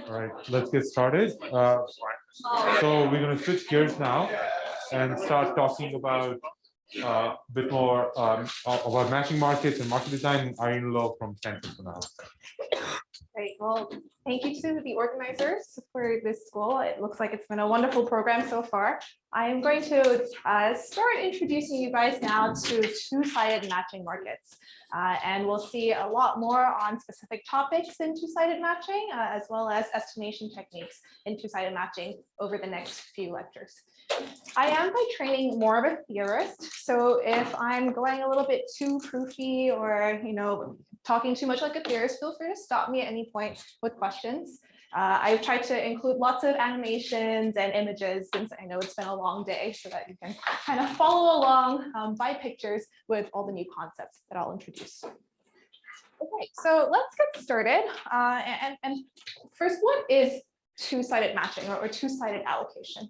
All right, let's get started. So we're going to switch gears now and start talking about a bit more about matching markets and market design. Irene from Stanford for now. Great. Well, thank you to the organizers for this school. It looks like it's been a wonderful program so far. I am going to start introducing you guys now to two-sided matching markets. And we'll see a lot more on specific topics in two-sided matching, as well as estimation techniques in two-sided matching over the next few lectures. I am by training more of a theorist, so if I'm going a little bit too proofy or talking too much like a theorist, feel free to stop me at any point with questions. I've tried to include lots of animations and images since I know it's been a long day, so that you can kind of follow along by pictures with all the new concepts that I'll introduce. Okay, so let's get started. And first, what is two-sided matching or two-sided allocation?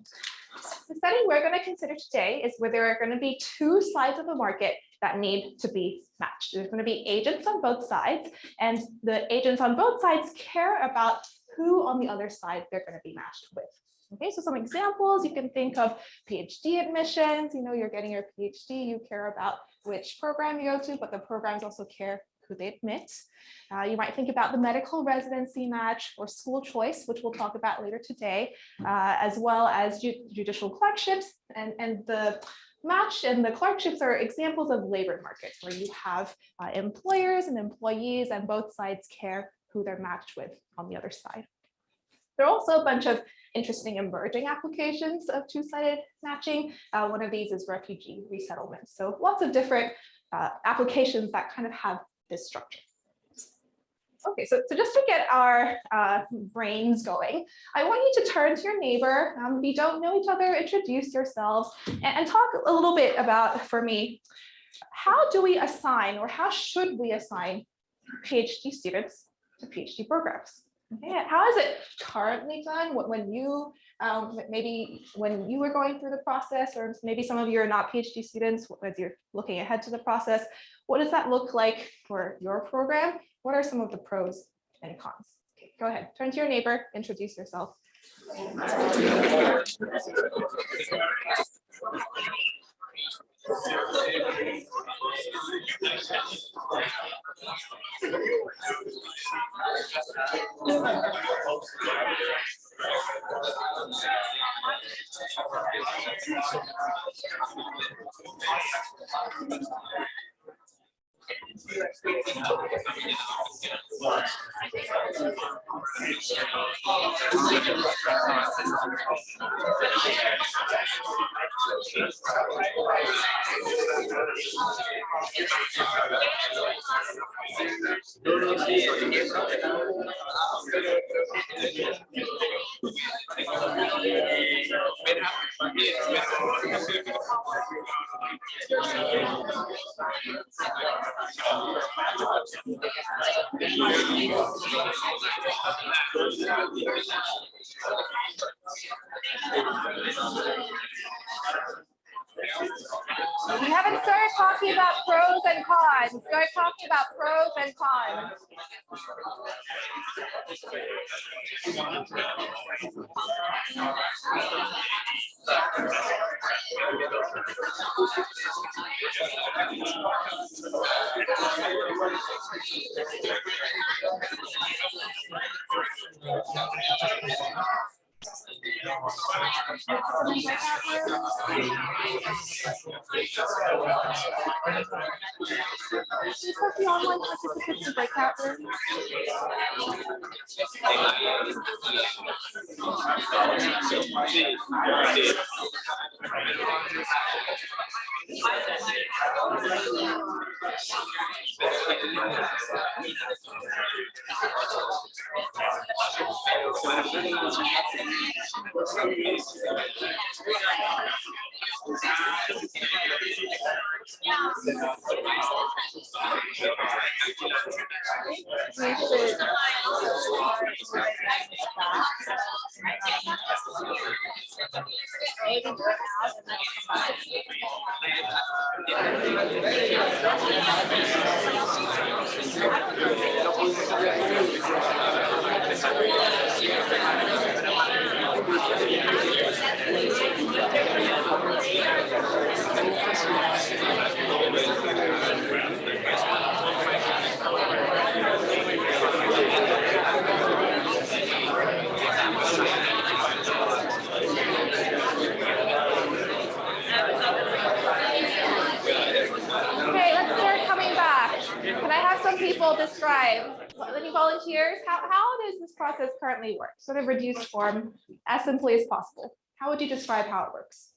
The setting we're going to consider today is where there are going to be two sides of the market that need to be matched. There's going to be agents on both sides, and the agents on both sides care about who on the other side they're going to be matched with. Okay, so some examples, you can think of PhD admissions. You're getting your PhD, you care about which program you go to, but the programs also care who they admit. You might think about the medical residency match or school choice, which we'll talk about later today, as well as judicial clerkships. And the match and the clerkships are examples of labor markets where you have employers and employees, and both sides care who they're matched with on the other side. There are also a bunch of interesting emerging applications of two-sided matching. One of these is refugee resettlement. So lots of different applications that kind of have this structure. Okay, so just to get our brains going, I want you to turn to your neighbor. If you don't know each other, introduce yourselves and talk a little bit about, for me, how do we assign, or how should we assign PhD students to PhD programs? Okay, how is it currently done? When you maybe when you were going through the process, or maybe some of you are not PhD students as you're looking ahead to the process, what does that look like for your program? What are some of the pros and cons? Okay, go ahead, turn to your neighbor, introduce yourself. We haven't started talking about pros and cons. Let's start talking about pros and cons. The online participants in breakout rooms. Okay, any volunteers? How does this process currently work? Sort of reduced form, as simply as possible. How would you describe how it works?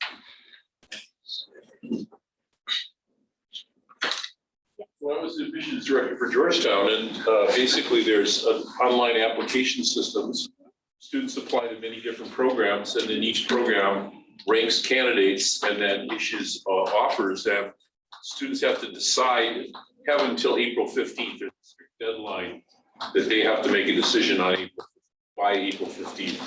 Well, I was the admissions director for Georgetown, and basically there's online application systems. Students apply to many different programs, and then each program ranks candidates and then issues offers. And students have to decide, have until April 15th, there's a strict deadline that they have to make a decision on by April 15th.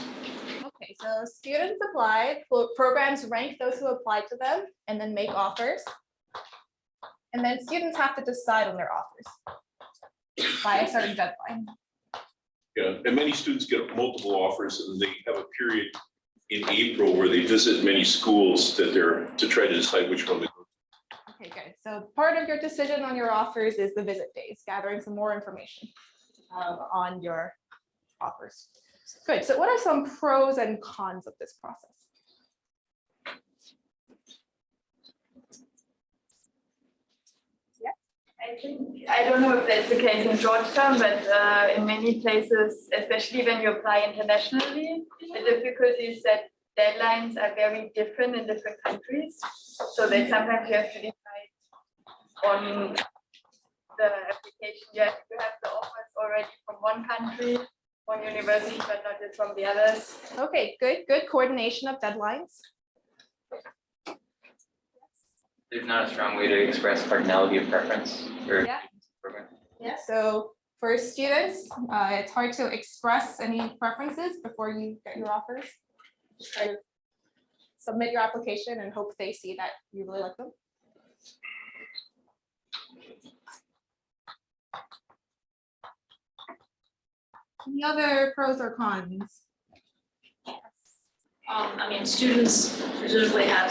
Okay, so students apply, programs rank those who apply to them, and then make offers. And then students have to decide on their offers by a certain deadline. Yeah, and many students get multiple offers, and they have a period in April where they visit many schools that they're to try to decide which one to go to. Okay, good. So part of your decision on your offers is the visit days, gathering some more information on your offers. Good. So what are some pros and cons of this process? I don't know if that's the case in Georgetown, but in many places, especially when you apply internationally, the difficulty is that deadlines are very different in different countries. So that sometimes you have to decide on the application. You have to have the offers already from one country, one university, but not just from the others. Okay, good coordination of deadlines. There's not a strong way to express cardinality of preference for Yeah. program. Yeah. So for students, it's hard to express any preferences before you get your offers. Just try to submit your application and hope they see that you really like them. Any other pros or cons? I mean, students presumably have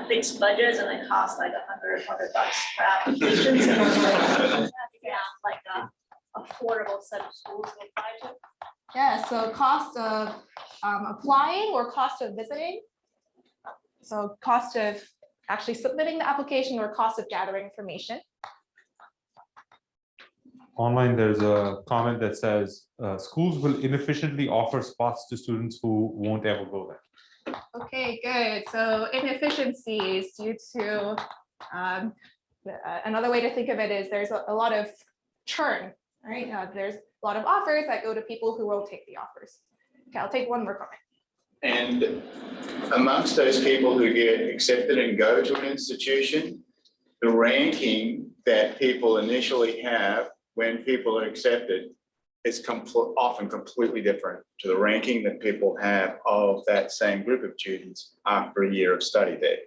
fixed budgets and they cost like $100 per application. So yeah, like a affordable set of schools to apply to. Yeah, so cost of applying or cost of visiting. So cost of actually submitting the application or cost of gathering information. Online, there's a comment that says schools will inefficiently offer spots to students who won't ever go there. Okay, good. So inefficiencies due to another way to think of it is there's a lot of churn, right? There's a lot of offers that go to people who won't take the offers. Okay, I'll take one more comment. And amongst those people who get accepted and go to an institution, the ranking that people initially have when people are accepted is often completely different to the ranking that people have of that same group of students after a year of study there.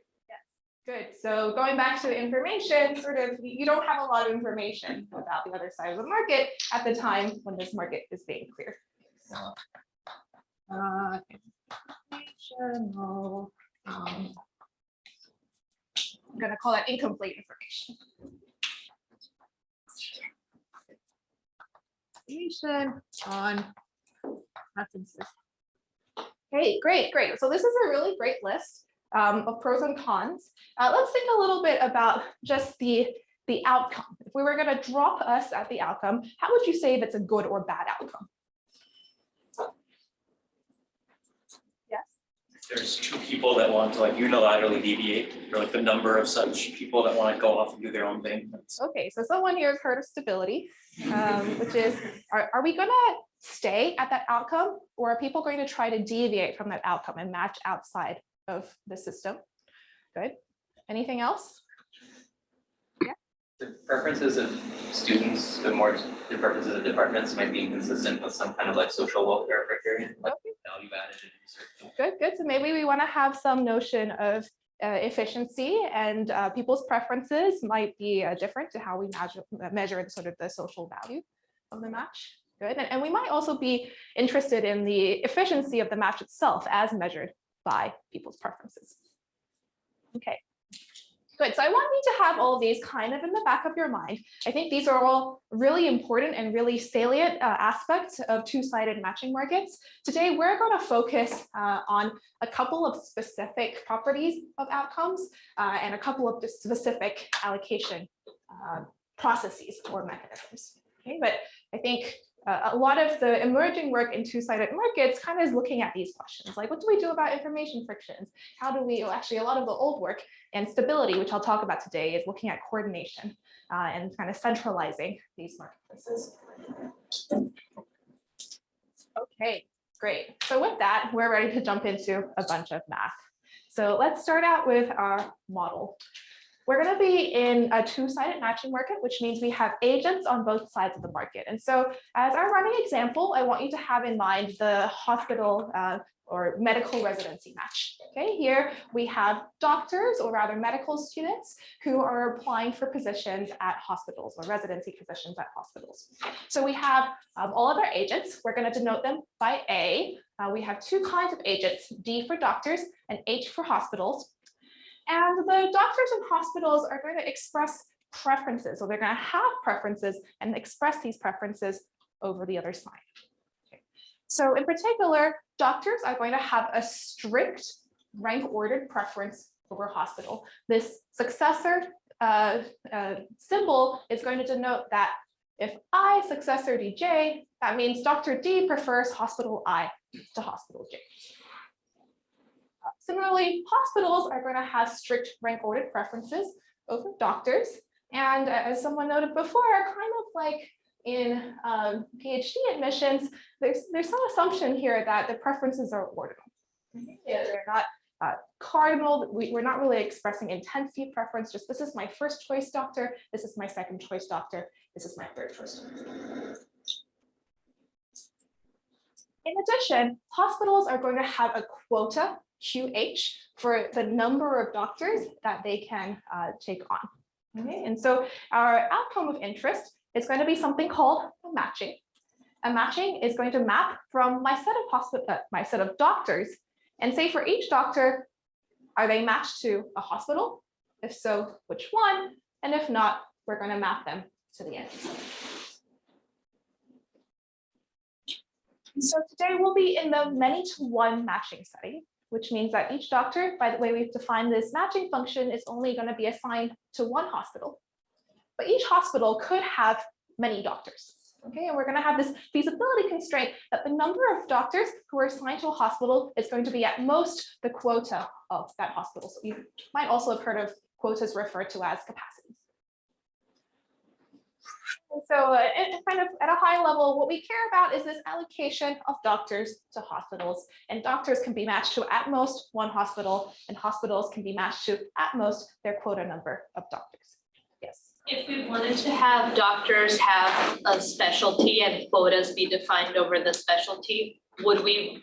Good. So going back to the information, sort of, you don't have a lot of information about the other side of the market at the time when this market is being cleared. So, informational, I'm going to call that incomplete information. Information on references. Okay, great. So this is a really great list of pros and cons. Let's think a little bit about just the outcome. If we were going to drop us at the outcome, how would you say if it's a good or bad outcome? Yes. There's two people that want to like unilaterally deviate, or like the number of such people that want to go off and do their own thing. Okay, so someone here has heard of stability, which is, are we going to stay at that outcome, or are people going to try to deviate from that outcome and match outside of the system? Good. Anything else? Yeah. The preferences of students, the preferences of departments might be inconsistent with some kind of like social welfare criterion, like value added research. Good. So maybe we want to have some notion of efficiency, and people's preferences might be different to how we measure sort of the social value of the match. Good. And we might also be interested in the efficiency of the match itself as measured by people's preferences. Okay. Good. So I want you to have all of these kind of in the back of your mind. I think these are all really important and really salient aspects of two-sided matching markets. Today, we're going to focus on a couple of specific properties of outcomes and a couple of specific allocation processes or mechanisms. Okay, but I think a lot of the emerging work in two-sided markets kind of is looking at these questions, like what do we do about information frictions? How do we, actually a lot of the old work and stability, which I'll talk about today, is looking at coordination and kind of centralizing these marketplaces. Okay, great. So with that, we're ready to jump into a bunch of math. So let's start out with our model. We're going to be in a two-sided matching market, which means we have agents on both sides of the market. And so as our running example, I want you to have in mind the hospital or medical residency match. Okay, here we have doctors, or rather medical students, who are applying for positions at hospitals or residency positions at hospitals. So we have all of our agents. We're going to denote them by A. We have two kinds of agents, D for doctors and H for hospitals. And the doctors and hospitals are going to express preferences, or they're going to have preferences and express these preferences over the other side. Okay. So in particular, doctors are going to have a strict rank ordered preference over hospital. This successor symbol is going to denote that if I successor DJ, that means Dr. D prefers hospital I to hospital J. Similarly, hospitals are going to have strict rank ordered preferences over doctors. And as someone noted before, kind of like in PhD admissions, there's some assumption here that the preferences are ordinal. They're not cardinal. We're not really expressing intensity preference, just this is my first choice doctor, this is my second choice doctor, this is my third choice doctor. In addition, hospitals are going to have a quota QH for the number of doctors that they can take on. Okay, and so our outcome of interest is going to be something called a matching. A matching is going to map from my set of doctors, and say for each doctor, are they matched to a hospital? If so, which one? And if not, we're going to map them to the end. So today we'll be in the many-to-one matching setting, which means that each doctor, by the way we've defined this matching function, is only going to be assigned to one hospital. But each hospital could have many doctors. Okay, and we're going to have this feasibility constraint that the number of doctors who are assigned to a hospital is going to be at most the quota of that hospital. So you might also have heard of quotas referred to as capacities. And so kind of at a high level, what we care about is this allocation of doctors to hospitals, and doctors can be matched to at most one hospital, and hospitals can be matched to at most their quota number of doctors. Yes. If we wanted to have doctors have a specialty and quotas be defined over the specialty, would we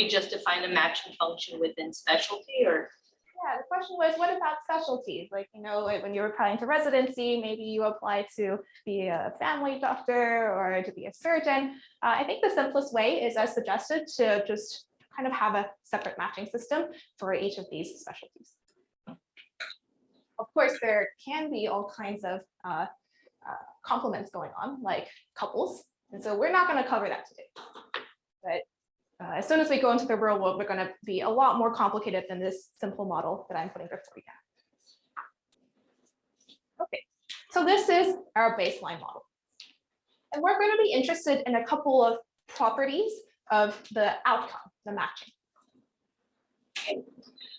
just define a matching function within specialty, or? Yeah, the question was, what about specialties? Like, you know, when you're applying to residency, maybe you apply to be a family doctor or to be a surgeon. I think the simplest way is, as suggested, to just kind of have a separate matching system for each of these specialties. Of course, there can be all kinds of complements going on, like couples. And so we're not going to cover that today. But as soon as we go into the real world, we're going to be a lot more complicated than this simple model that I'm putting before you. Okay, so this is our baseline model. And we're going to be interested in a couple of properties of the outcome, the matching. Okay.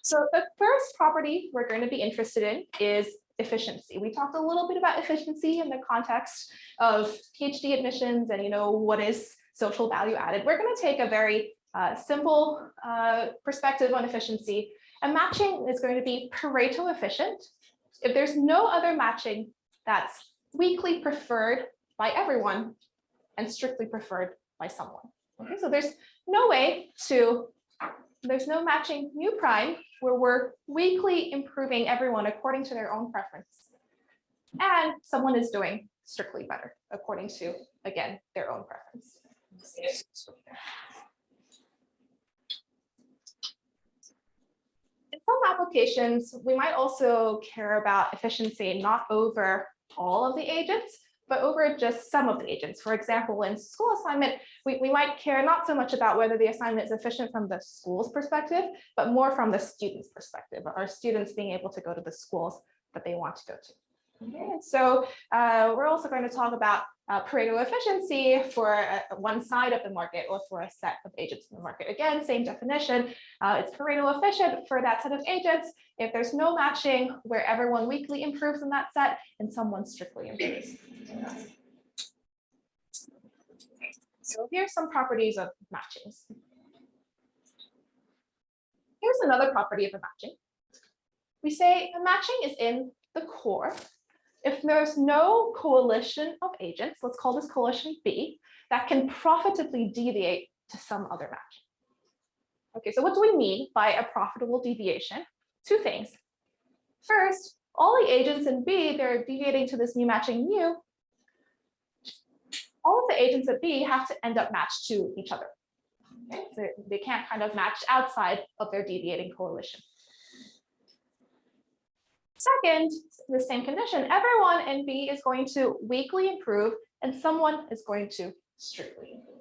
So the first property we're going to be interested in is efficiency. We talked a little bit about efficiency in the context of PhD admissions and, you know, what is social value added. We're going to take a very simple perspective on efficiency. And matching is going to be Pareto efficient. If there's no other matching that's weakly preferred by everyone and strictly preferred by someone. Okay, so there's no matching mu prime where we're weakly improving everyone according to their own preference. And someone is doing strictly better according to, again, their own preference. In some applications, we might also care about efficiency not over all of the agents, but over just some of the agents. For example, in school assignment, we might care not so much about whether the assignment is efficient from the school's perspective, but more from the student's perspective, our students being able to go to the schools that they want to go to. Okay, and so we're also going to talk about Pareto efficiency for one side of the market or for a set of agents in the market. Again, same definition. It's Pareto efficient for that set of agents if there's no matching where everyone weakly improves in that set and someone strictly improves. So here's some properties of matchings. Here's another property of a matching. We say a matching is in the core if there's no coalition of agents, let's call this coalition B, that can profitably deviate to some other match. Okay, so what do we mean by a profitable deviation? Two things. First, all the agents in B, they're deviating to this new matching mu. All of the agents at B have to end up matched to each other. Okay, so they can't kind of match outside of their deviating coalition. Second, in the same condition, everyone in B is going to weakly improve and someone is going to strictly improve.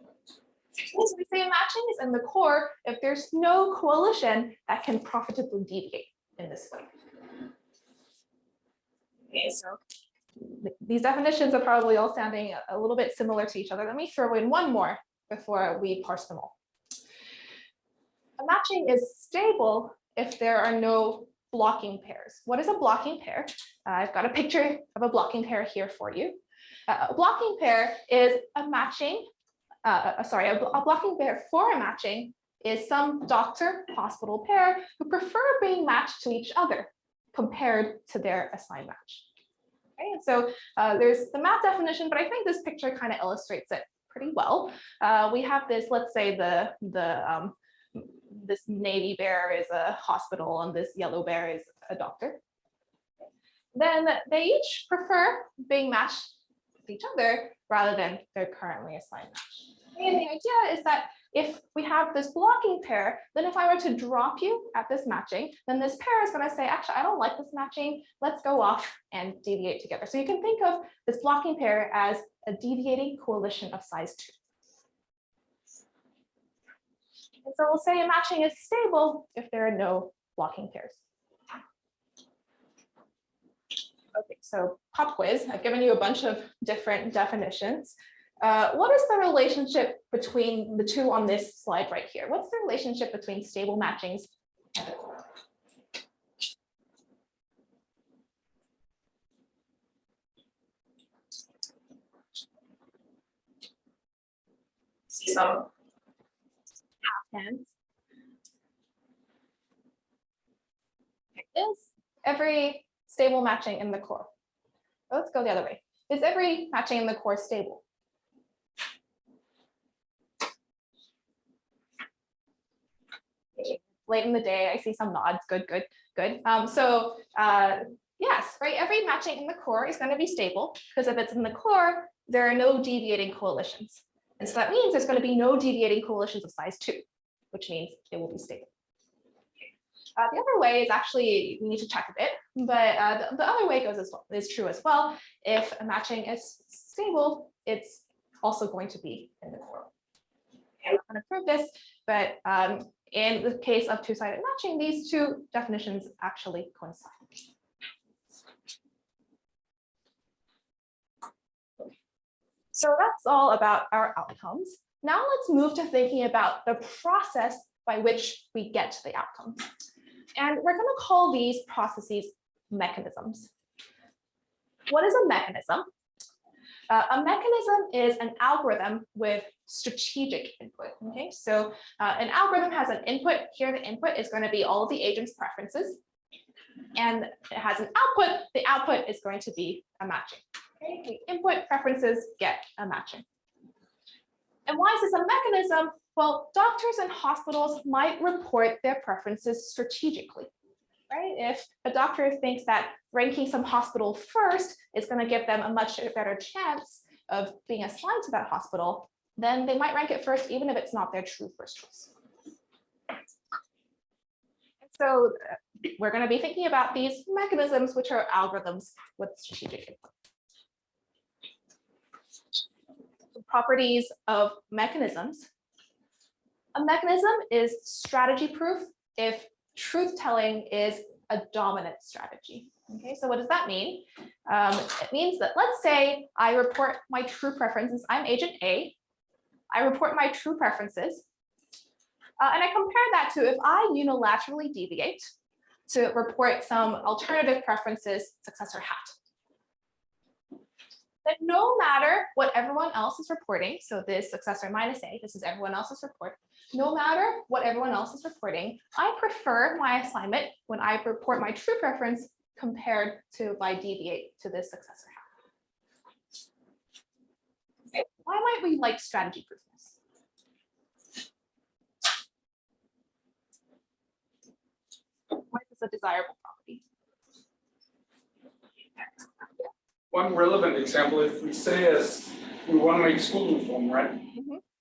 So we say matching is in the core if there's no coalition that can profitably deviate in this way. Okay, so these definitions are probably all sounding a little bit similar to each other. Let me throw in one more before we parse them all. A matching is stable if there are no blocking pairs. What is a blocking pair? I've got a picture of a blocking pair here for you. A blocking pair is a matching, a blocking pair for a matching is some doctor-hospital pair who prefer being matched to each other compared to their assigned match. Okay, and so there's the math definition, but I think this picture kind of illustrates it pretty well. We have this, let's say this navy bear is a hospital and this yellow bear is a doctor. Then they each prefer being matched with each other rather than their currently assigned match. And the idea is that if we have this blocking pair, then if I were to drop you at this matching, then this pair is going to say, actually, I don't like this matching. Let's go off and deviate together. So you can think of this blocking pair as a deviating coalition of size 2. And so we'll say a matching is stable if there are no blocking pairs. Okay, so pop quiz. I've given you a bunch of different definitions. What is the relationship between the two on this slide right here? What's the relationship between stable matchings and the core? See some half hands. Is every stable matching in the core? Let's go the other way. Is every matching in the core stable? Late in the day, I see some nods. Good, good, good. Yes, right. Every matching in the core is going to be stable because if it's in the core, there are no deviating coalitions. And so that means there's going to be no deviating coalitions of size 2, which means it will be stable. The other way is actually, we need to check a bit, but the other way is true as well. If a matching is stable, it's also going to be in the core. I'm not going to prove this, but in the case of two-sided matching, these two definitions actually coincide. So that's all about our outcomes. Now let's move to thinking about the process by which we get to the outcome. And we're going to call these processes mechanisms. What is a mechanism? A mechanism is an algorithm with strategic input. Okay, so an algorithm has an input. Here, the input is going to be all of the agent's preferences, and it has an output. The output is going to be a matching. Okay, the input preferences get a matching. And why is this a mechanism? Well, doctors and hospitals might report their preferences strategically. Right? If a doctor thinks that ranking some hospital first is going to give them a much better chance of being assigned to that hospital, then they might rank it first, even if it's not their true first choice. And so we're going to be thinking about these mechanisms, which are algorithms with strategic input. The properties of mechanisms. A mechanism is strategy proof if truth telling is a dominant strategy. Okay, so what does that mean? It means that, let's say I report my true preferences. I'm agent A. I report my true preferences. And I compare that to if I unilaterally deviate to report some alternative preferences successor hat. That no matter what everyone else is reporting, so this successor minus A, this is everyone else's report, no matter what everyone else is reporting, I prefer my assignment when I report my true preference compared to if I deviate to this successor hat. Okay. Why might we like strategy proofness? Why is this a desirable property? One relevant example, if we say as we want to make school reform, right?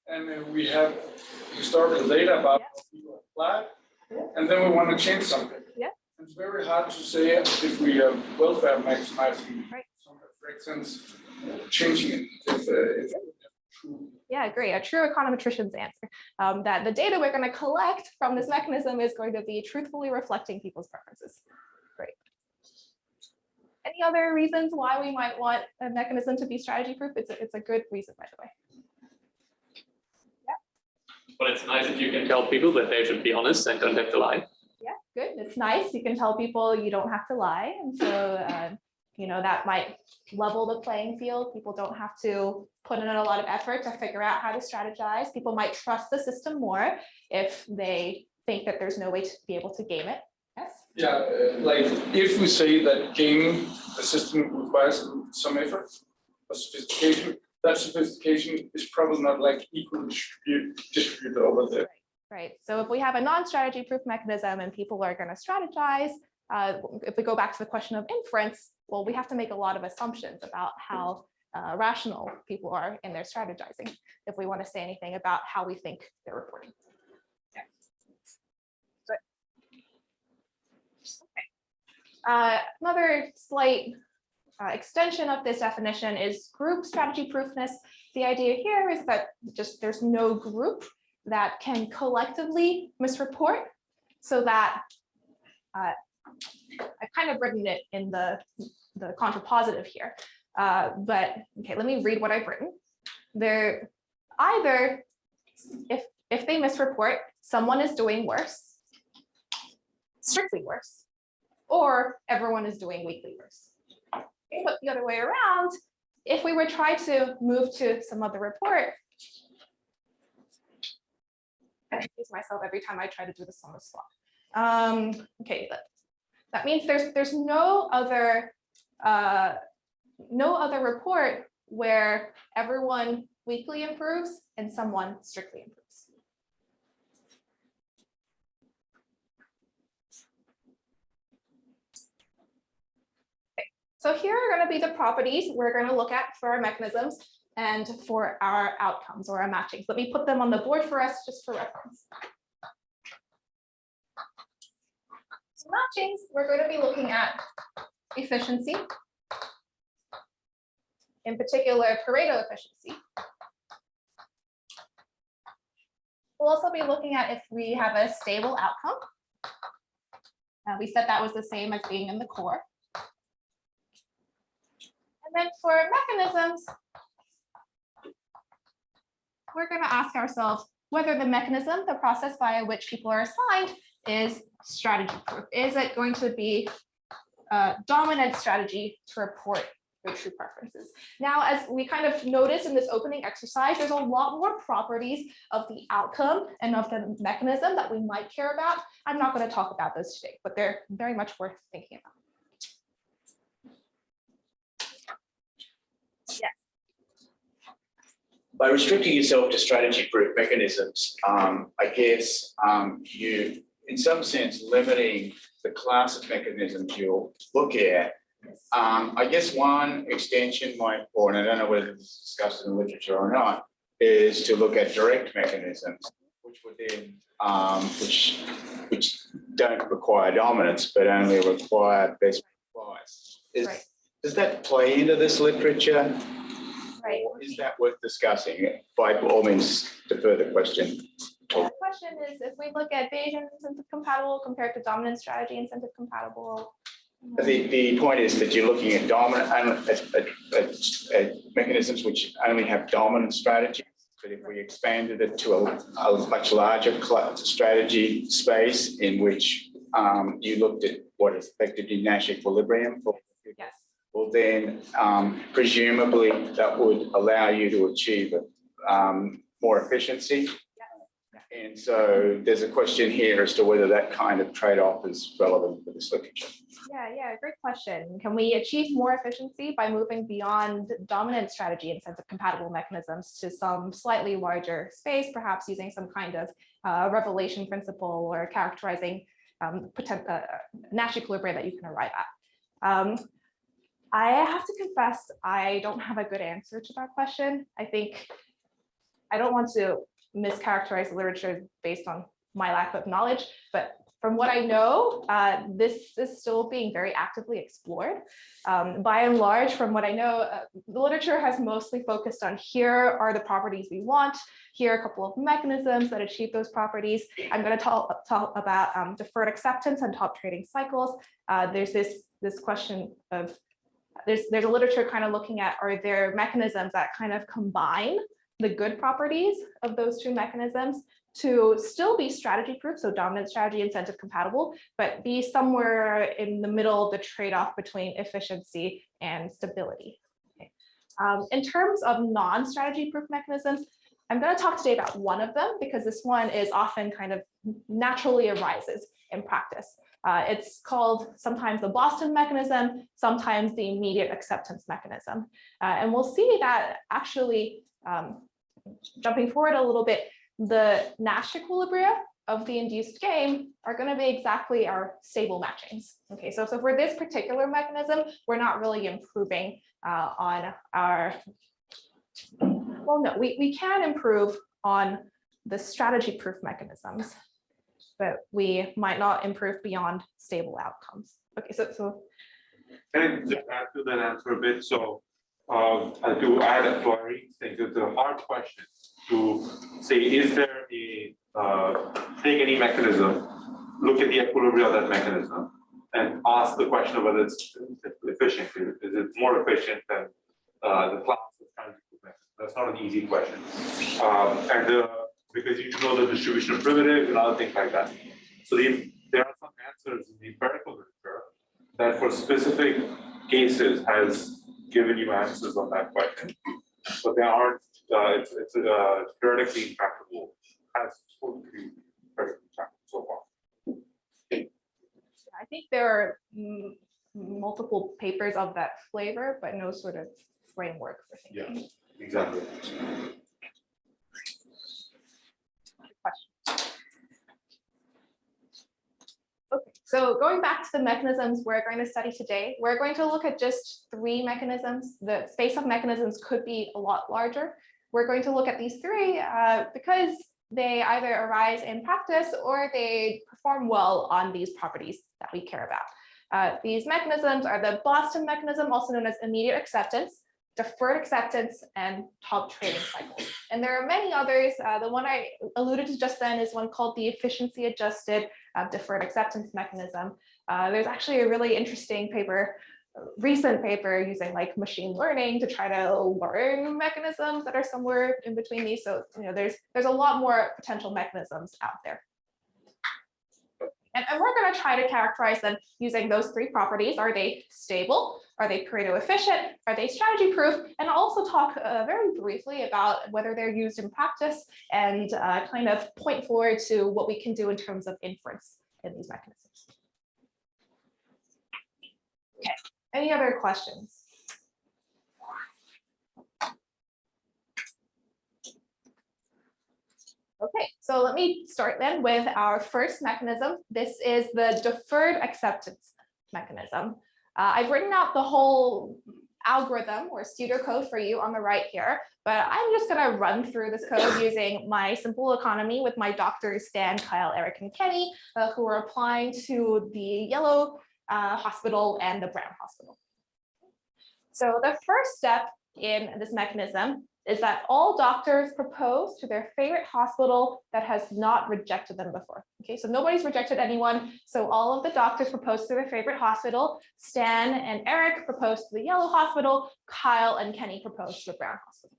And then we have historical data about how people apply, and then we want to change something. It's very hard to say if we are welfare maximizing, for instance, changing it. If yeah, agree. A true econometrician's answer that the data we're going to collect from this mechanism is going to be truthfully reflecting people's preferences. Great. Any other reasons why we might want a mechanism to be strategy proof? It's a good reason, by the way. But it's nice if you can tell people that they should be honest and don't have to lie. Yeah, good. It's nice. You can tell people you don't have to lie. And so, that might level the playing field. People don't have to put in a lot of effort to figure out how to strategize. People might trust the system more if they think that there's no way to be able to game it. Yes? Yeah, like if we say that gaming the system requires some effort or sophistication, that sophistication is probably not like equally distributed over there. Right. So if we have a non-strategy proof mechanism and people are going to strategize, if we go back to the question of inference, well, we have to make a lot of assumptions about how rational people are in their strategizing if we want to say anything about how we think they're reporting. Okay. Another slight extension of this definition is group strategy proofness. The idea here is that just there's no group that can collectively misreport, so that I've kind of written it in the contrapositive here. But okay, let me read what I've written. They're either, if they misreport, someone is doing worse, strictly worse, or everyone is doing weakly worse. Okay, but the other way around, if we were trying to move to some other report, I confuse myself every time I try to do this on the spot. Okay, that means there's no other report where everyone weakly improves and someone strictly improves. Okay, so here are going to be the properties we're going to look at for our mechanisms and for our outcomes or our matchings. Let me put them on the board for us just for reference. So matchings, we're going to be looking at efficiency, in particular Pareto efficiency. We'll also be looking at if we have a stable outcome. We said that was the same as being in the core. And then for mechanisms, we're going to ask ourselves whether the mechanism, the process via which people are assigned, is strategy proof. Is it going to be a dominant strategy to report their true preferences? Now, as we kind of noticed in this opening exercise, there's a lot more properties of the outcome and of the mechanism that we might care about. I'm not going to talk about those today, but they're very much worth thinking about. By restricting yourself to strategy-proof mechanisms, I guess you, in some sense, limiting the class of mechanisms you'll look at. I guess one extension might, or and I don't know whether it's discussed in the literature or not, is to look at direct mechanisms, which would then, which don't require dominance, but only require best price. Right. Does that play into this literature? Right. Or is that worth discussing? By all means, defer the question. Yeah, the question is if we look at Bayesian incentive compatible compared to dominant strategy incentive compatible. The point is that you're looking at dominant at mechanisms which only have dominant strategies. But if we expanded it to a much larger strategy space in which you looked at what is effectively Nash equilibrium for, yes. Well, then presumably that would allow you to achieve more efficiency. Yeah. And so there's a question here as to whether that kind of trade-off is relevant for this literature. Yeah, great question. Can we achieve more efficiency by moving beyond dominant strategy incentive compatible mechanisms to some slightly larger space, perhaps using some kind of revelation principle or characterizing Nash equilibria that you can arrive at? I have to confess, I don't have a good answer to that question. I think I don't want to mischaracterize the literature based on my lack of knowledge, but from what I know, this is still being very actively explored. By and large, from what I know, the literature has mostly focused on here are the properties we want, here are a couple of mechanisms that achieve those properties. I'm going to talk about deferred acceptance and top trading cycles. There's this question of, there's a literature kind of looking at, are there mechanisms that kind of combine the good properties of those two mechanisms to still be strategy proof, so dominant strategy incentive compatible, but be somewhere in the middle of the trade-off between efficiency and stability. Okay. In terms of non-strategy proof mechanisms, I'm going to talk today about one of them because this one is often kind of naturally arises in practice. It's called sometimes the Boston mechanism, sometimes the immediate acceptance mechanism. And we'll see that actually, jumping forward a little bit, the Nash equilibria of the induced game are going to be exactly our stable matchings. Okay, so for this particular mechanism, we're not really improving on our, well, no, we can improve on the strategy proof mechanisms, but we might not improve beyond stable outcomes. Okay, so can I just add to that answer a bit? So to add a Irene's thing, it's a hard question to say, is there a, take any mechanism, look at the equilibrium of that mechanism, and ask the question of whether it's efficient. Is it more efficient than the class of strategy proof mechanism? That's not an easy question. Because you know the distribution of primitives and other things like that. So there are some answers in the empirical literature that for specific cases has given you answers on that question, but they aren't, it's theoretically intractable, has supposed to be theoretically intractable so far. I think there are multiple papers of that flavor, but no sort of framework for thinking. Yeah, exactly. Okay, so going back to the mechanisms we're going to study today, we're going to look at just 3 mechanisms. The space of mechanisms could be a lot larger. We're going to look at these 3 because they either arise in practice or they perform well on these properties that we care about. These mechanisms are the Boston mechanism, also known as immediate acceptance, deferred acceptance, and top trading cycles. And there are many others. The one I alluded to just then is one called the efficiency adjusted deferred acceptance mechanism. There's actually a really interesting paper, recent paper using like machine learning to try to learn mechanisms that are somewhere in between these. So there's a lot more potential mechanisms out there. And we're going to try to characterize them using those 3 properties. Are they stable? Are they Pareto efficient? Are they strategy proof? And also talk very briefly about whether they're used in practice and kind of point forward to what we can do in terms of inference in these mechanisms. Okay, any other questions? Okay, so let me start then with our first mechanism. This is the deferred acceptance mechanism. I've written out the whole algorithm or pseudocode for you on the right here, but I'm just going to run through this code using my simple economy with my doctors Stan, Kyle, Eric, and Kenny, who are applying to the yellow hospital and the brown hospital. So the first step in this mechanism is that all doctors propose to their favorite hospital that has not rejected them before. Okay, so nobody's rejected anyone. So all of the doctors propose to their favorite hospital. Stan and Eric propose to the yellow hospital. Kyle and Kenny propose to the brown hospital.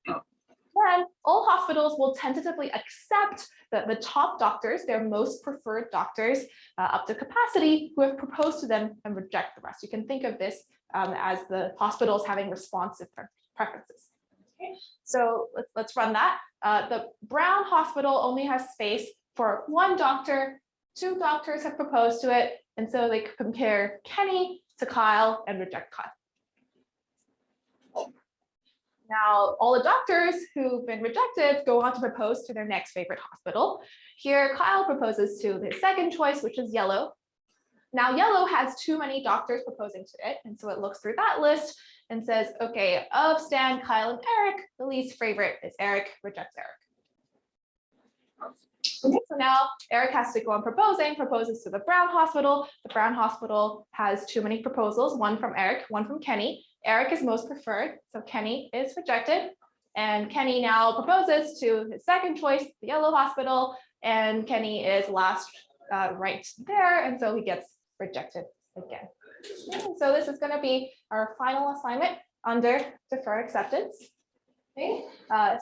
Then all hospitals will tentatively accept the top doctors, their most preferred doctors up to capacity, who have proposed to them, and reject the rest. You can think of this as the hospitals having responsive preferences. Okay, so let's run that. The brown hospital only has space for one doctor. Two doctors have proposed to it, and so they compare Kenny to Kyle and reject Kyle. Now, all the doctors who've been rejected go on to propose to their next favorite hospital. Here, Kyle proposes to his second choice, which is yellow. Now, yellow has too many doctors proposing to it, and so it looks through that list and says, okay, of Stan, Kyle, and Eric, the least favorite is Eric, rejects Eric. Okay, so now Eric has to go on proposes to the brown hospital. The brown hospital has too many proposals, one from Eric, one from Kenny. Eric is most preferred, so Kenny is rejected. And Kenny now proposes to his second choice, the yellow hospital, and Kenny is last right there, and so he gets rejected again. Okay, so this is going to be our final assignment under deferred acceptance. Okay,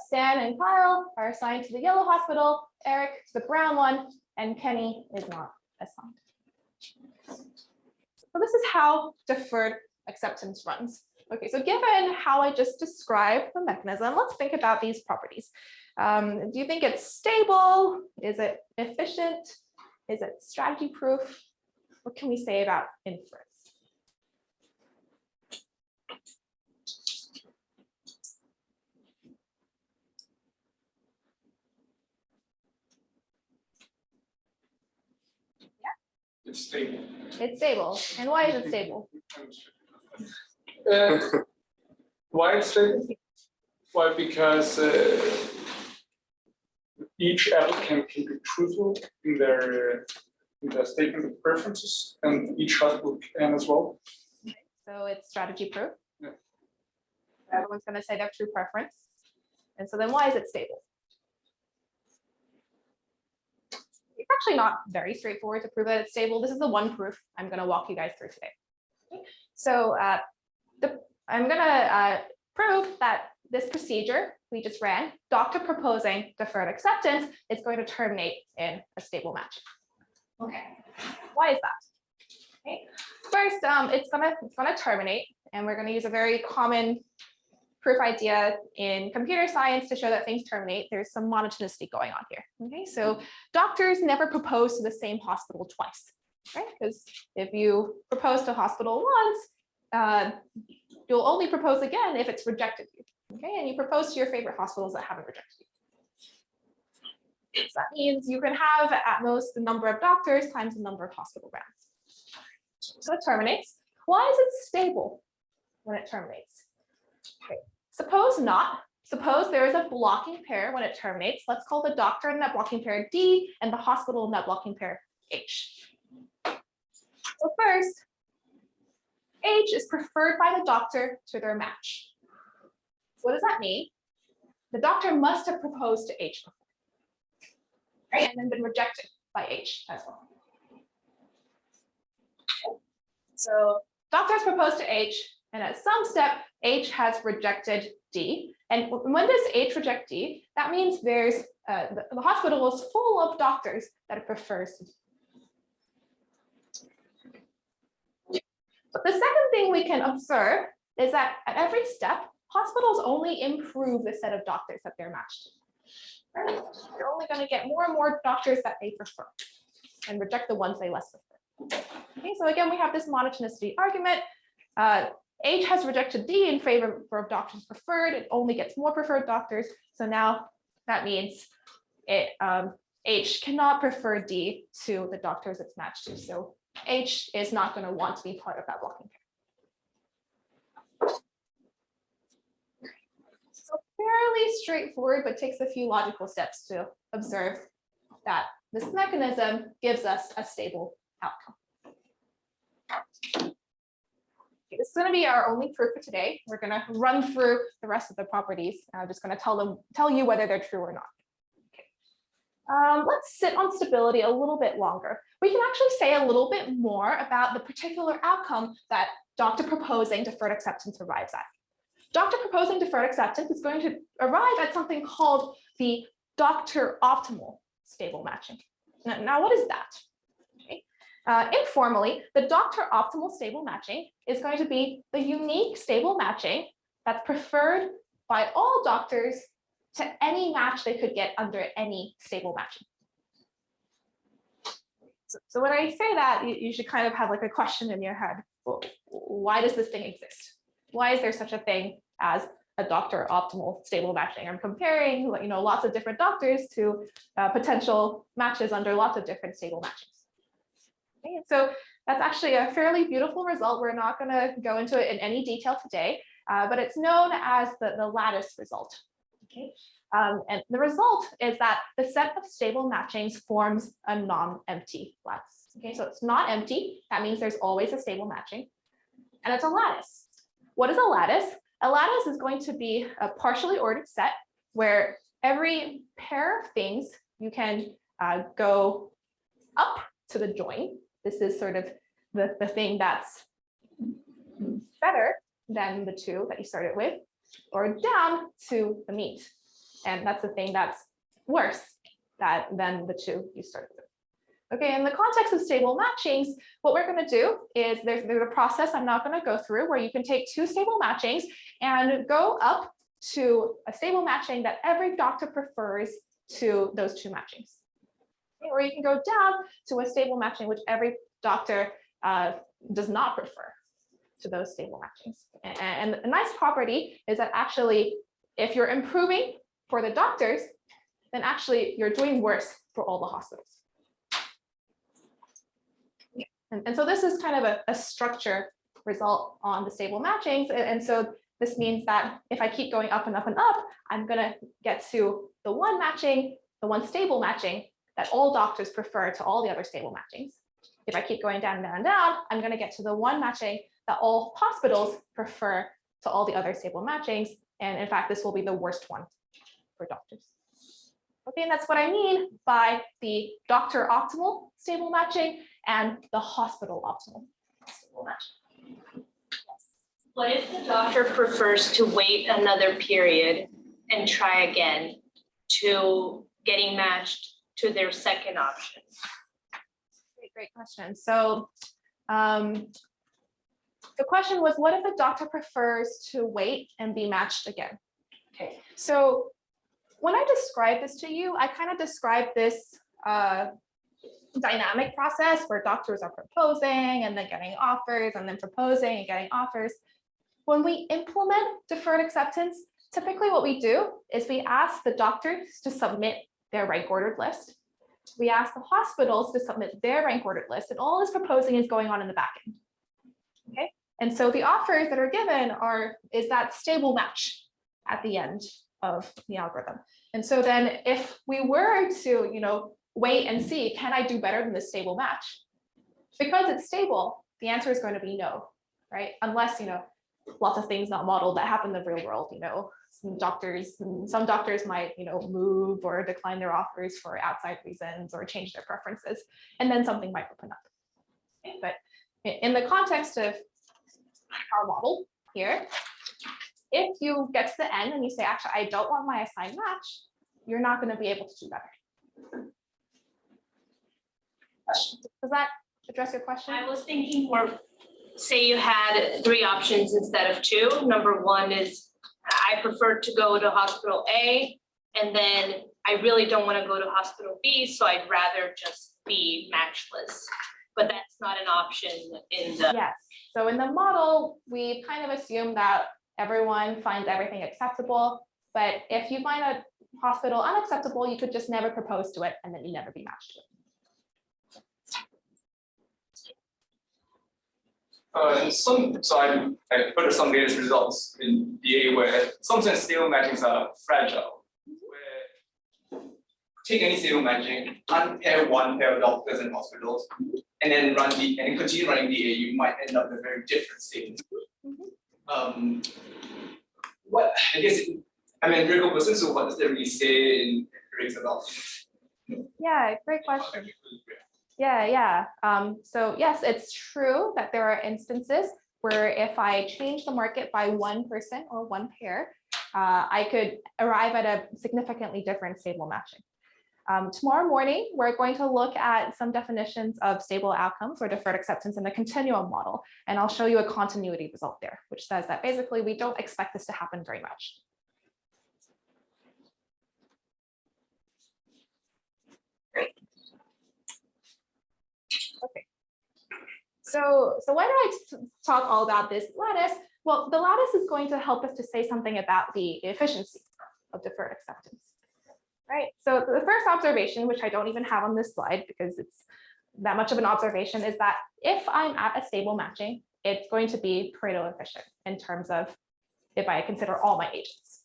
Stan and Kyle are assigned to the yellow hospital, Eric to the brown one, and Kenny is not assigned. So this is how deferred acceptance runs. Okay, so given how I just described the mechanism, let's think about these properties. Do you think it's stable? Is it efficient? Is it strategy proof? What can we say about inference? It's stable. It's stable. And why is it stable? Why it's stable? Why? Because each applicant can be truthful in their statement of preferences, and each hospital can as well. Okay, so it's strategy proof. Yeah. Everyone's going to say their true preference. And so then why is it stable? It's actually not very straightforward to prove that it's stable. This is the one proof I'm going to walk you guys through today. Okay. So I'm going to prove that this procedure we just ran, doctor proposing deferred acceptance, is going to terminate in a stable match. Okay, why is that? Okay, first, it's gonna terminate, and we're going to use a very common proof idea in computer science to show that things terminate. There's some monotonicity going on here. Okay, so doctors never propose to the same hospital twice, right? Because if you propose to a hospital once, you'll only propose again if it's rejected you. Okay, and you propose to your favorite hospitals that haven't rejected you. So that means you can have at most the number of doctors times the number of hospital rounds. So it terminates. Why is it stable when it terminates? Okay. Suppose not. Suppose there is a blocking pair when it terminates. Let's call the doctor in that blocking pair D and the hospital in that blocking pair H. So first, H is preferred by the doctor to their match. What does that mean? The doctor must have proposed to H before, right? And then been rejected by H as well. So doctors propose to H, and at some step, H has rejected D. And when does H reject D? That means there's the hospital is full of doctors that it prefers to do. But the second thing we can observe is that at every step, hospitals only improve the set of doctors that they're matched to. Right? They're only going to get more and more doctors that they prefer and reject the ones they less prefer. Okay, so again, we have this monotonicity argument. H has rejected D in favor of doctors preferred. It only gets more preferred doctors. So now that means H cannot prefer D to the doctors it's matched to. So H is not going to want to be part of that blocking pair. So fairly straightforward, but takes a few logical steps to observe that this mechanism gives us a stable outcome. This is going to be our only proof for today. We're going to run through the rest of the properties. I'm just going to tell you whether they're true or not. Okay. Let's sit on stability a little bit longer. We can actually say a little bit more about the particular outcome that Dr. Proposing deferred acceptance arrives at. Dr. Proposing deferred acceptance is going to arrive at something called the Dr. Optimal stable matching. Now, what is that? Okay. Informally, the Dr. Optimal stable matching is going to be the unique stable matching that's preferred by all doctors to any match they could get under any stable matching. So when I say that, you should kind of have like a question in your head. Well, why does this thing exist? Why is there such a thing as a Dr. Optimal stable matching? I'm comparing, lots of different doctors to potential matches under lots of different stable matchings. Okay, so that's actually a fairly beautiful result. We're not going to go into it in any detail today, but it's known as the lattice result. Okay. And the result is that the set of stable matchings forms a non-empty lattice. Okay, so it's not empty. That means there's always a stable matching. And it's a lattice. What is a lattice? A lattice is going to be a partially ordered set where every pair of things you can go up to the join. This is sort of the thing that's better than the two that you started with, or down to the mean. And that's the thing that's worse than the two you started with. Okay, in the context of stable matchings, what we're going to do is there's a process I'm not going to go through where you can take two stable matchings and go up to a stable matching that every doctor prefers to those two matchings. Okay, or you can go down to a stable matching which every doctor does not prefer to those stable matchings. And a nice property is that actually, if you're improving for the doctors, then actually you're doing worse for all the hospitals. And so this is kind of a structure result on the stable matchings. And so this means that if I keep going up and up and up, I'm going to get to the one matching, the one stable matching that all doctors prefer to all the other stable matchings. If I keep going down and down and down, I'm going to get to the one matching that all hospitals prefer to all the other stable matchings. And in fact, this will be the worst one for doctors. Okay, and that's what I mean by the Dr. Optimal stable matching and the hospital optimal stable matching. What if the doctor prefers to wait another period and try again to getting matched to their second option? Great question. So the question was, what if a doctor prefers to wait and be matched again? Okay, so when I describe this to you, I kind of describe this dynamic process where doctors are proposing and then getting offers and then proposing and getting offers. When we implement deferred acceptance, typically what we do is we ask the doctors to submit their rank ordered list. We ask the hospitals to submit their rank ordered list, and all this proposing is going on in the back end. Okay, and so the offers that are given is that stable match at the end of the algorithm. And so then if we were to, wait and see, can I do better than this stable match? Because it's stable, the answer is going to be no, right? Unless, lots of things not modeled that happen in the real world, some doctors might, move or decline their offers for outside reasons or change their preferences, and then something might open up. Okay, but in the context of our model here, if you get to the end and you say, actually, I don't want my assigned match, you're not going to be able to do better. Does that address your question? I was thinking more, say you had 3 options instead of 2. Number 1 is I prefer to go to hospital A, and then I really don't want to go to hospital B, so I'd rather just be matchless. But that's not an option in the... Yes. So in the model, we kind of assume that everyone finds everything acceptable. But if you find a hospital unacceptable, you could just never propose to it, and then you never be matched to it. So I put some data results in DA where some stable matchings are fragile, where take any stable matching, unpair one pair of doctors and hospitals, and then continue running DA, you might end up in a very different state. What I guess I'm an empirical person, so what does that really say in empirics about? Yeah, great question. Yeah. So yes, it's true that there are instances where if I change the market by 1% or one pair, I could arrive at a significantly different stable matching. Tomorrow morning, we're going to look at some definitions of stable outcomes or deferred acceptance in the continuum model, and I'll show you a continuity result there, which says that basically we don't expect this to happen very much. Okay. So why do I talk all about this lattice? Well, the lattice is going to help us to say something about the efficiency of deferred acceptance. Right. So the first observation, which I don't even have on this slide because it's that much of an observation, is that if I'm at a stable matching, it's going to be Pareto efficient in terms of if I consider all my agents.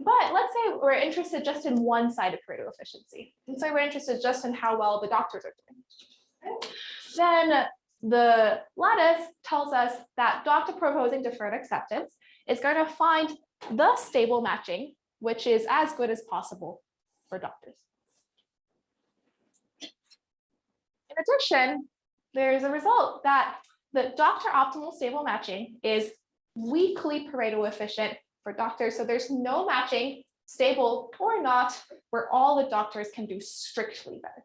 But let's say we're interested just in one side of Pareto efficiency. And so we're interested just in how well the doctors are doing. Okay. Then the lattice tells us that doctor proposing deferred acceptance is going to find the stable matching, which is as good as possible for doctors. In addition, there's a result that the doctor optimal stable matching is weakly Pareto efficient for doctors. So there's no matching, stable or not, where all the doctors can do strictly better.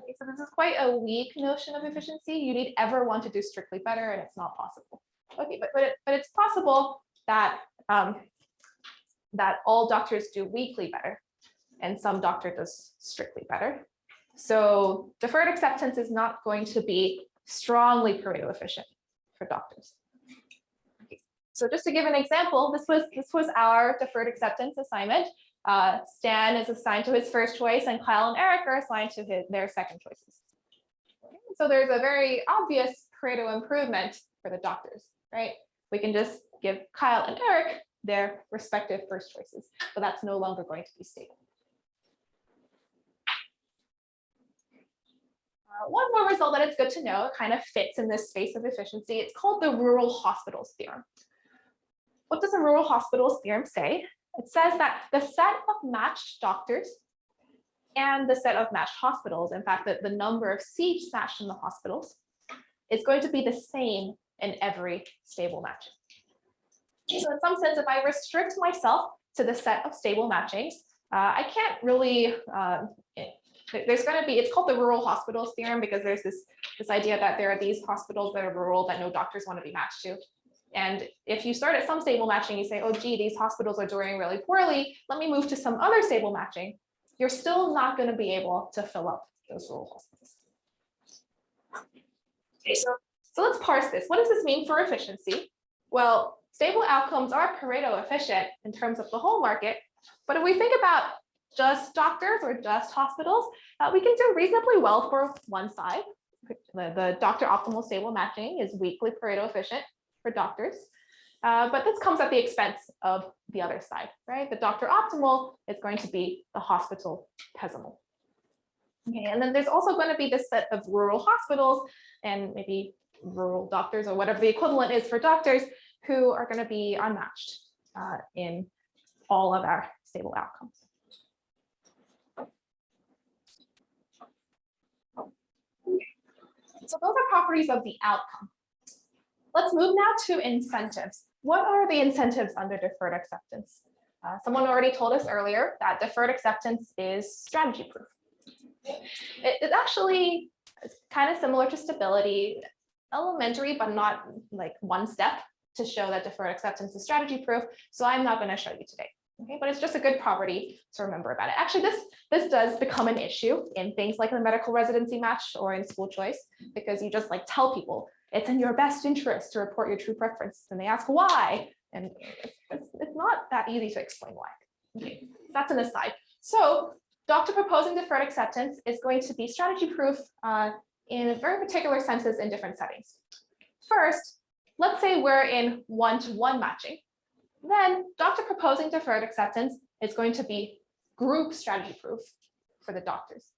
Okay, so this is quite a weak notion of efficiency. You need ever want to do strictly better, and it's not possible. Okay, but it's possible that that all doctors do weakly better, and some doctor does strictly better. So deferred acceptance is not going to be strongly Pareto efficient for doctors. Okay. So just to give an example, this was our deferred acceptance assignment. Stan is assigned to his first choice, and Kyle and Eric are assigned to their second choices. Okay. So there's a very obvious Pareto improvement for the doctors, right? We can just give Kyle and Eric their respective first choices, but that's no longer going to be stable. One more result that it's good to know, it kind of fits in this space of efficiency. It's called the rural hospitals theorem. What does the rural hospitals theorem say? It says that the set of matched doctors and the set of matched hospitals, in fact, the number of seats matched in the hospitals, is going to be the same in every stable matching. So in some sense, if I restrict myself to the set of stable matchings, I can't really, there's going to be, it's called the rural hospitals theorem because there's this idea that there are these hospitals that are rural that no doctors want to be matched to. And if you start at some stable matching, you say, oh, gee, these hospitals are doing really poorly, let me move to some other stable matching. You're still not going to be able to fill up those rural hospitals. Okay, so let's parse this. What does this mean for efficiency? Well, stable outcomes are Pareto efficient in terms of the whole market. But if we think about just doctors or just hospitals, we can do reasonably well for one side. The doctor optimal stable matching is weakly Pareto efficient for doctors. But this comes at the expense of the other side, right? The doctor optimal is going to be the hospital pessimal. Okay, and then there's also going to be this set of rural hospitals and maybe rural doctors or whatever the equivalent is for doctors who are going to be unmatched in all of our stable outcomes. So those are properties of the outcome. Let's move now to incentives. What are the incentives under deferred acceptance? Someone already told us earlier that deferred acceptance is strategy proof. It's actually kind of similar to stability, elementary, but not like one step to show that deferred acceptance is strategy proof. So I'm not going to show you today. Okay, but it's just a good property to remember about it. Actually, this does become an issue in things like the medical residency match or in school choice, because you just like tell people it's in your best interest to report your true preference, and they ask why, and it's not that easy to explain why. Okay, that's an aside. So doctor proposing deferred acceptance is going to be strategy proof in very particular senses in different settings. First, let's say we're in one-to-one matching. Then doctor proposing deferred acceptance it's going to be group strategy proof for the doctors.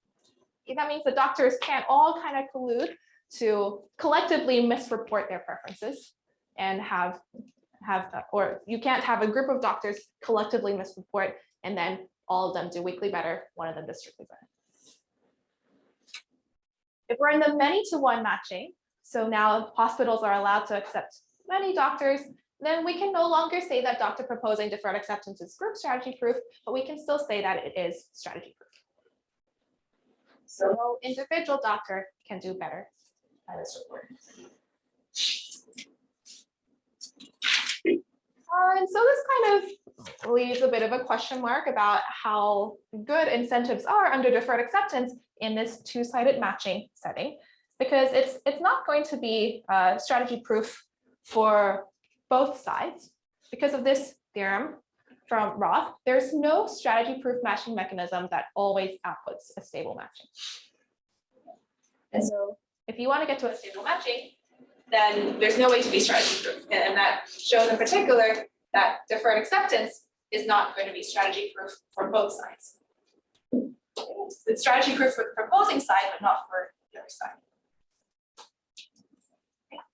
Okay, that means the doctors can't all kind of collude to collectively misreport their preferences and or you can't have a group of doctors collectively misreport and then all of them do weakly better, one of them does strictly better. If we're in the many-to-one matching, so now hospitals are allowed to accept many doctors, then we can no longer say that doctor proposing deferred acceptance is group strategy proof, but we can still say that it is strategy proof. So no individual doctor can do better by this report. And so this kind of leaves a bit of a question mark about how good incentives are under deferred acceptance in this two-sided matching setting, because it's not going to be strategy proof for both sides. Because of this theorem from Roth, there's no strategy proof matching mechanism that always outputs a stable matching. And so if you want to get to a stable matching, then there's no way to be strategy proof. And that shows in particular that deferred acceptance is not going to be strategy proof for both sides. It's strategy proof for the proposing side, but not for the other side.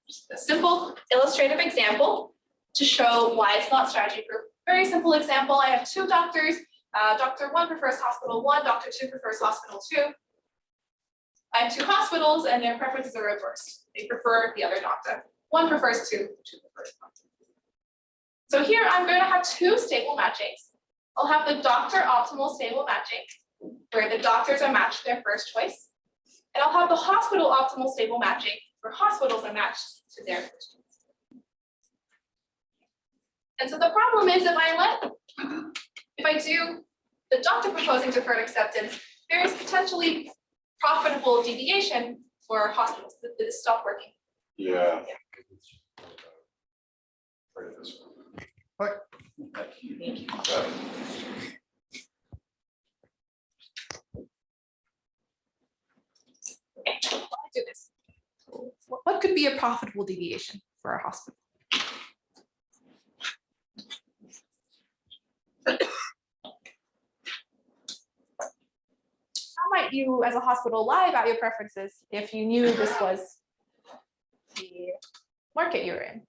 Just a simple illustrative example to show why it's not strategy proof. Very simple example. I have two doctors. Doctor 1 prefers hospital 1, doctor 2 prefers hospital 2. I have two hospitals and their preferences are reversed. They prefer the other doctor. 1 prefers 2, 2 prefers 1. So here I'm going to have two stable matchings. I'll have the doctor optimal stable matching, where the doctors are matched their first choice. And I'll have the hospital optimal stable matching, where hospitals are matched to their first choice. And so the problem is if I do the doctor proposing deferred acceptance, there is potentially profitable deviation for hospitals that stop working. Yeah. Thank you. Okay, why do this? What could be a profitable deviation for a hospital? How might you, as a hospital, lie about your preferences if you knew this was the market you're in?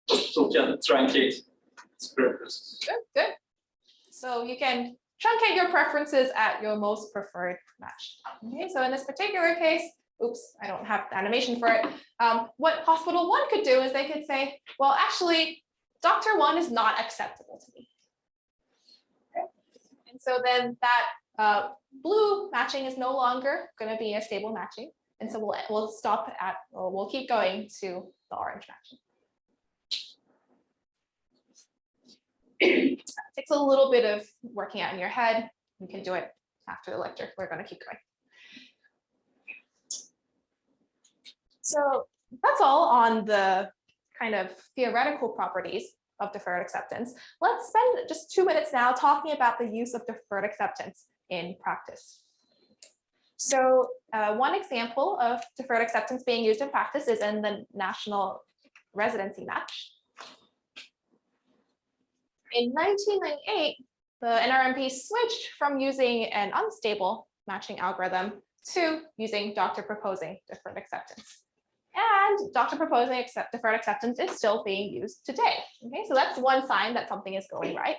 So yeah, truncate its preferences. Good, good. So you can truncate your preferences at your most preferred match. Okay, so in this particular case, oops, I don't have the animation for it. What hospital 1 could do is they could say, well, actually, doctor 1 is not acceptable to me. Okay. And so then that blue matching is no longer going to be a stable matching. And so we'll stop at, or we'll keep going to the orange matching. It takes a little bit of working out in your head. You can do it after the lecture. We're going to keep going. So that's all on the kind of theoretical properties of deferred acceptance. Let's spend just 2 minutes now talking about the use of deferred acceptance in practice. So one example of deferred acceptance being used in practice is in the national residency match. In 1998, the NRMP switched from using an unstable matching algorithm to using doctor proposing deferred acceptance. And doctor proposing deferred acceptance is still being used today. Okay, so that's one sign that something is going right.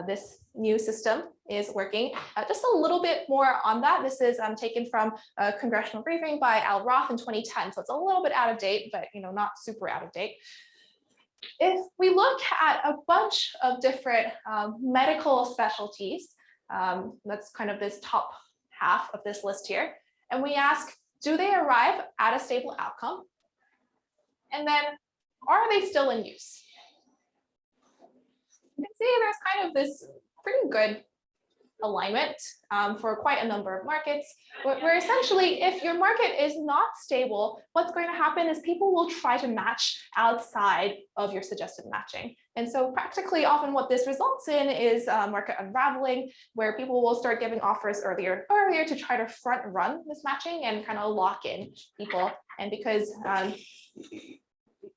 This new system is working. Just a little bit more on that. This is taken from a congressional briefing by Al Roth in 2010. So it's a little bit out of date, but not super out of date. If we look at a bunch of different medical specialties, that's kind of this top half of this list here, and we ask, do they arrive at a stable outcome? And then, are they still in use? You can see there's kind of this pretty good alignment for quite a number of markets, where essentially, if your market is not stable, what's going to happen is people will try to match outside of your suggested matching. And so practically often what this results in is market unraveling, where people will start giving offers earlier to try to front run this matching and kind of lock in people. And because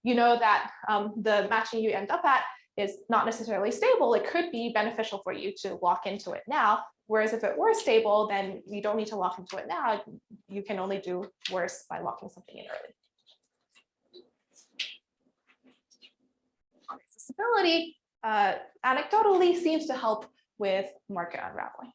you know that the matching you end up at is not necessarily stable. It could be beneficial for you to lock into it now. Whereas if it were stable, then you don't need to lock into it now. You can only do worse by locking something in early. Stability anecdotally seems to help with market unraveling.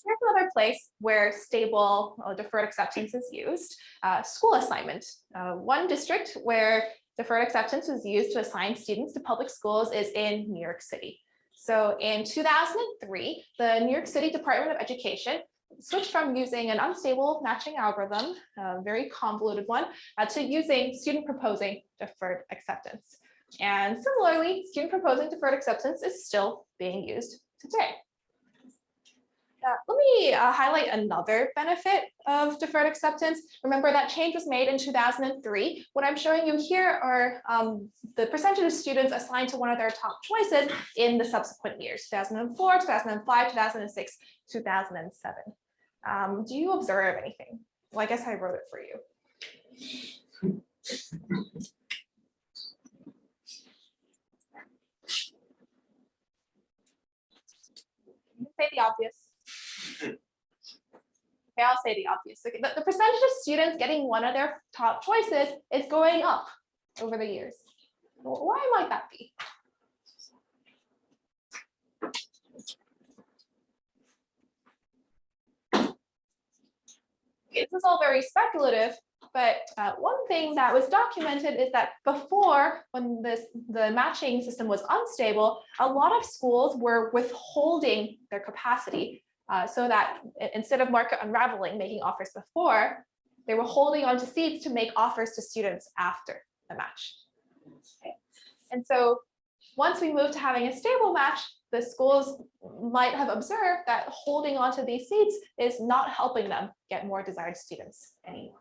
Here's another place where stable deferred acceptance is used, school assignment. One district where deferred acceptance was used to assign students to public schools is in New York City. So in 2003, the New York City Department of Education switched from using an unstable matching algorithm, a very convoluted one, to using student proposing deferred acceptance. And similarly, student proposing deferred acceptance is still being used today. Let me highlight another benefit of deferred acceptance. Remember that change was made in 2003. What I'm showing you here are the percentage of students assigned to one of their top choices in the subsequent years, 2004, 2005, 2006, 2007. Do you observe anything? Well, I guess I wrote it for you. Say the obvious. Okay, I'll say the obvious. Okay, the percentage of students getting one of their top choices is going up over the years. Why might that be? Okay, this is all very speculative, but one thing that was documented is that before, when the matching system was unstable, a lot of schools were withholding their capacity so that instead of market unraveling, making offers before, they were holding on to seats to make offers to students after the match. Okay. And so once we moved to having a stable match, the schools might have observed that holding on to these seats is not helping them get more desired students anymore.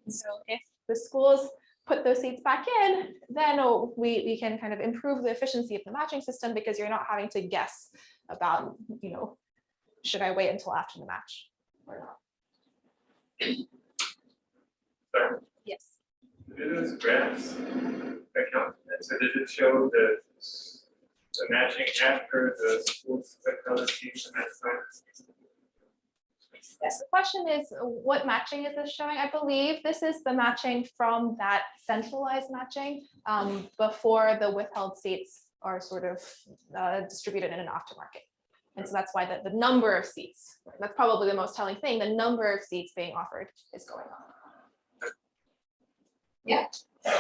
So if the schools put those seats back in, then we can kind of improve the efficiency of the matching system because you're not having to guess about, should I wait until after the match or not? Sorry. Yes. Do those graphs account? So does it show the matching after the schools click on the seats and that's fine? Yes, the question is, what matching is this showing? I believe this is the matching from that centralized matching before the withheld seats are sort of distributed in an aftermarket. And so that's why the number of seats, that's probably the most telling thing, the number of seats being offered is going on. Yeah.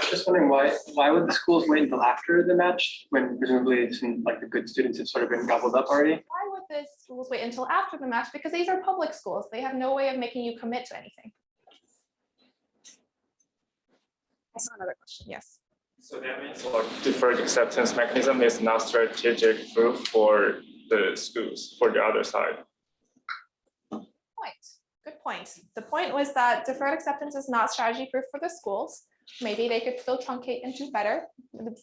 Just wondering why would the schools wait until after the match when presumably like the good students have sort of been gobbled up already? Why would the schools wait until after the match? Because these are public schools. They have no way of making you commit to anything. I saw another question. Yes. So that means like deferred acceptance mechanism is not strategic proof for the schools, for the other side. Good point. The point was that deferred acceptance is not strategy proof for the schools. Maybe they could still truncate and do better.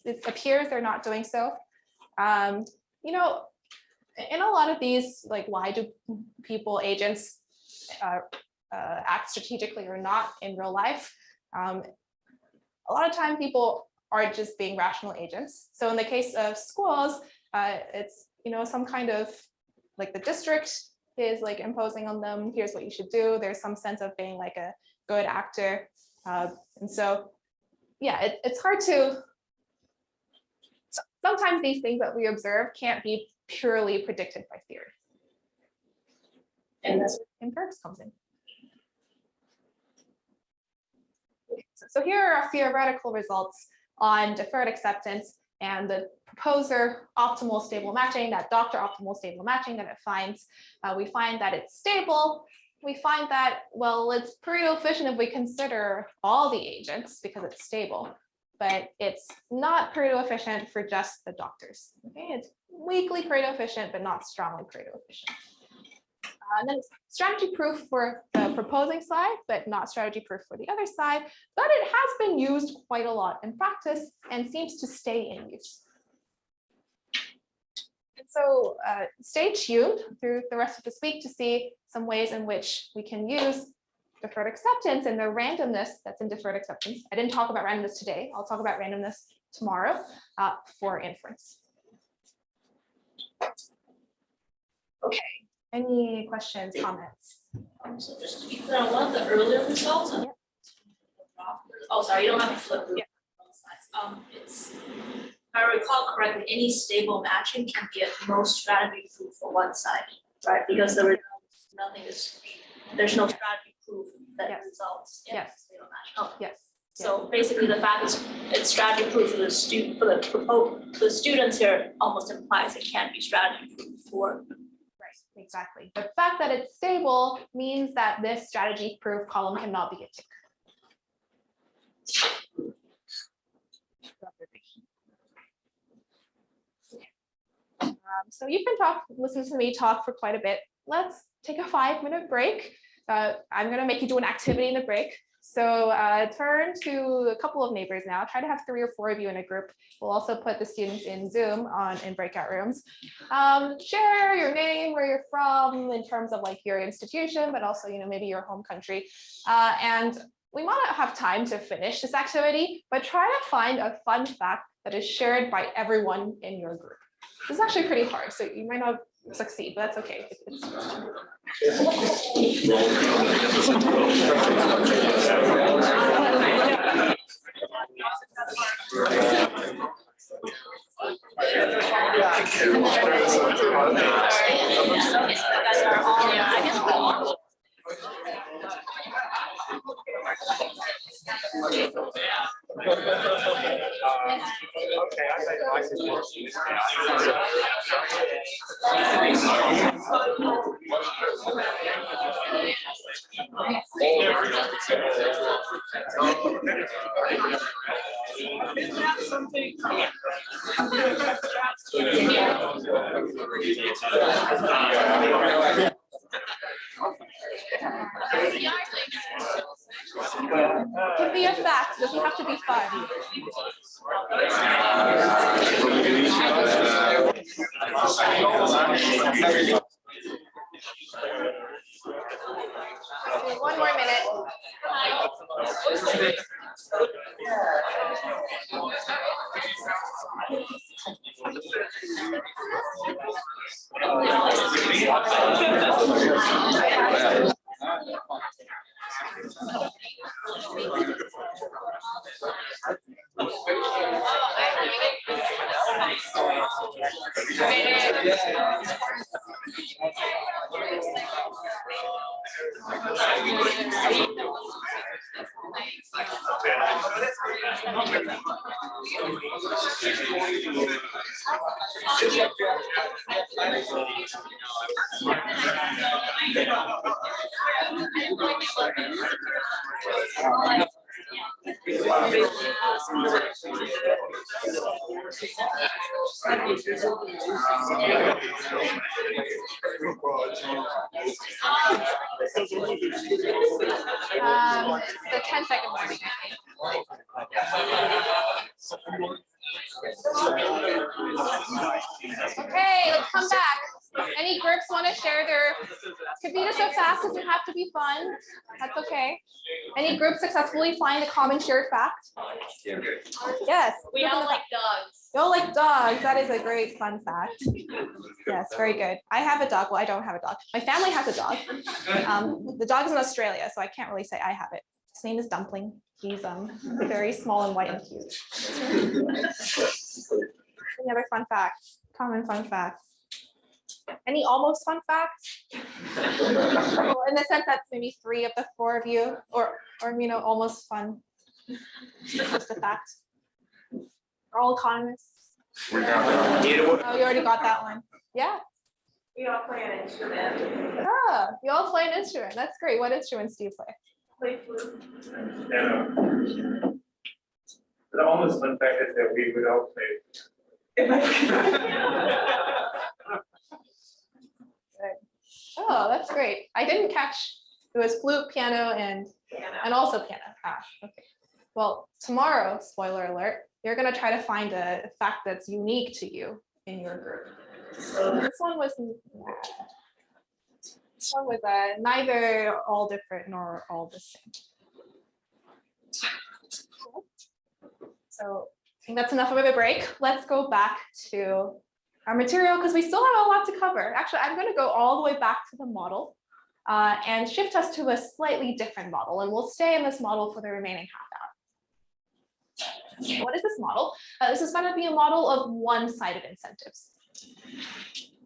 It appears they're not doing so. In a lot of these, like why do agents act strategically or not in real life? A lot of time people are just being rational agents. So in the case of schools, it's some kind of like the district is like imposing on them, here's what you should do. There's some sense of being like a good actor. And so, yeah, it's hard to, sometimes these things that we observe can't be purely predicted by theory. And that's where empirics comes in. So here are theoretical results on deferred acceptance and the proposer optimal stable matching, that doctor optimal stable matching that it finds. We find that it's stable. We find that, well, it's Pareto efficient if we consider all the agents because it's stable, but it's not Pareto efficient for just the doctors. Okay, it's weakly Pareto efficient, but not strongly Pareto efficient. And then it's strategy proof for the proposing side, but not strategy proof for the other side. But it has been used quite a lot in practice and seems to stay in use. And so stay tuned through the rest of this week to see some ways in which we can use deferred acceptance and the randomness that's in deferred acceptance. I didn't talk about randomness today. I'll talk about randomness tomorrow for inference. Okay, any questions, comments? So just to be clear on one of the earlier results. Yeah. Oh, sorry, you don't have to flip through. Yeah. It's, if I recall correctly, any stable matching can be at most strategy proof for one side, right? Because the results, there's no strategy proof that results in a stable match. Oh, yes. So basically, the fact that it's strategy proof for the student, for the students here, almost implies it can't be strategy proof for. Right, exactly. The fact that it's stable means that this strategy proof column cannot be a tick. So you've been listening to me talk for quite a bit. Let's take a 5-minute break. I'm going to make you do an activity in the break. So turn to a couple of neighbors now. Try to have 3 or 4 of you in a group. We'll also put the students in Zoom in breakout rooms. Share your name, where you're from in terms of like your institution, but also, maybe your home country. And we might not have time to finish this activity, but try to find a fun fact that is shared by everyone in your group. This is actually pretty hard, so you might not succeed, but that's okay. Can be a fact, doesn't have to be fun. Okay, 1 more minute. The 10-second warning. Okay, let's come back. Any groups want to share their, could be just a fact, doesn't have to be fun. That's okay. Any groups successfully find a common shared fact? Yes. We all like dogs. You all like dogs. That is a great fun fact. Yes, very good. I have a dog. Well, I don't have a dog. My family has a dog. The dog is in Australia, so I can't really say I have it. His name is Dumpling. He's very small and white and cute. Any other fun facts? Common fun facts? Any almost fun facts? Well, in the sense that maybe 3 of the 4 of you, or almost fun. Just a fact. We're all economists. Oh, you already got that one. Yeah. We all play an instrument. Ah, you all play an instrument. That's great. What instruments do you play? Play flute. The almost fun fact is that we would all play. Oh, that's great. I didn't catch, it was flute, piano, and also piano. Ah, okay. Well, tomorrow, spoiler alert, you're going to try to find a fact that's unique to you in your group. So this one was, This one was neither all different nor all the same. So I think that's enough of a break. Let's go back to our material because we still have a lot to cover. Actually, I'm going to go all the way back to the model and shift us to a slightly different model, and we'll stay in this model for the remaining half hour. What is this model? This is going to be a model of one-sided incentives.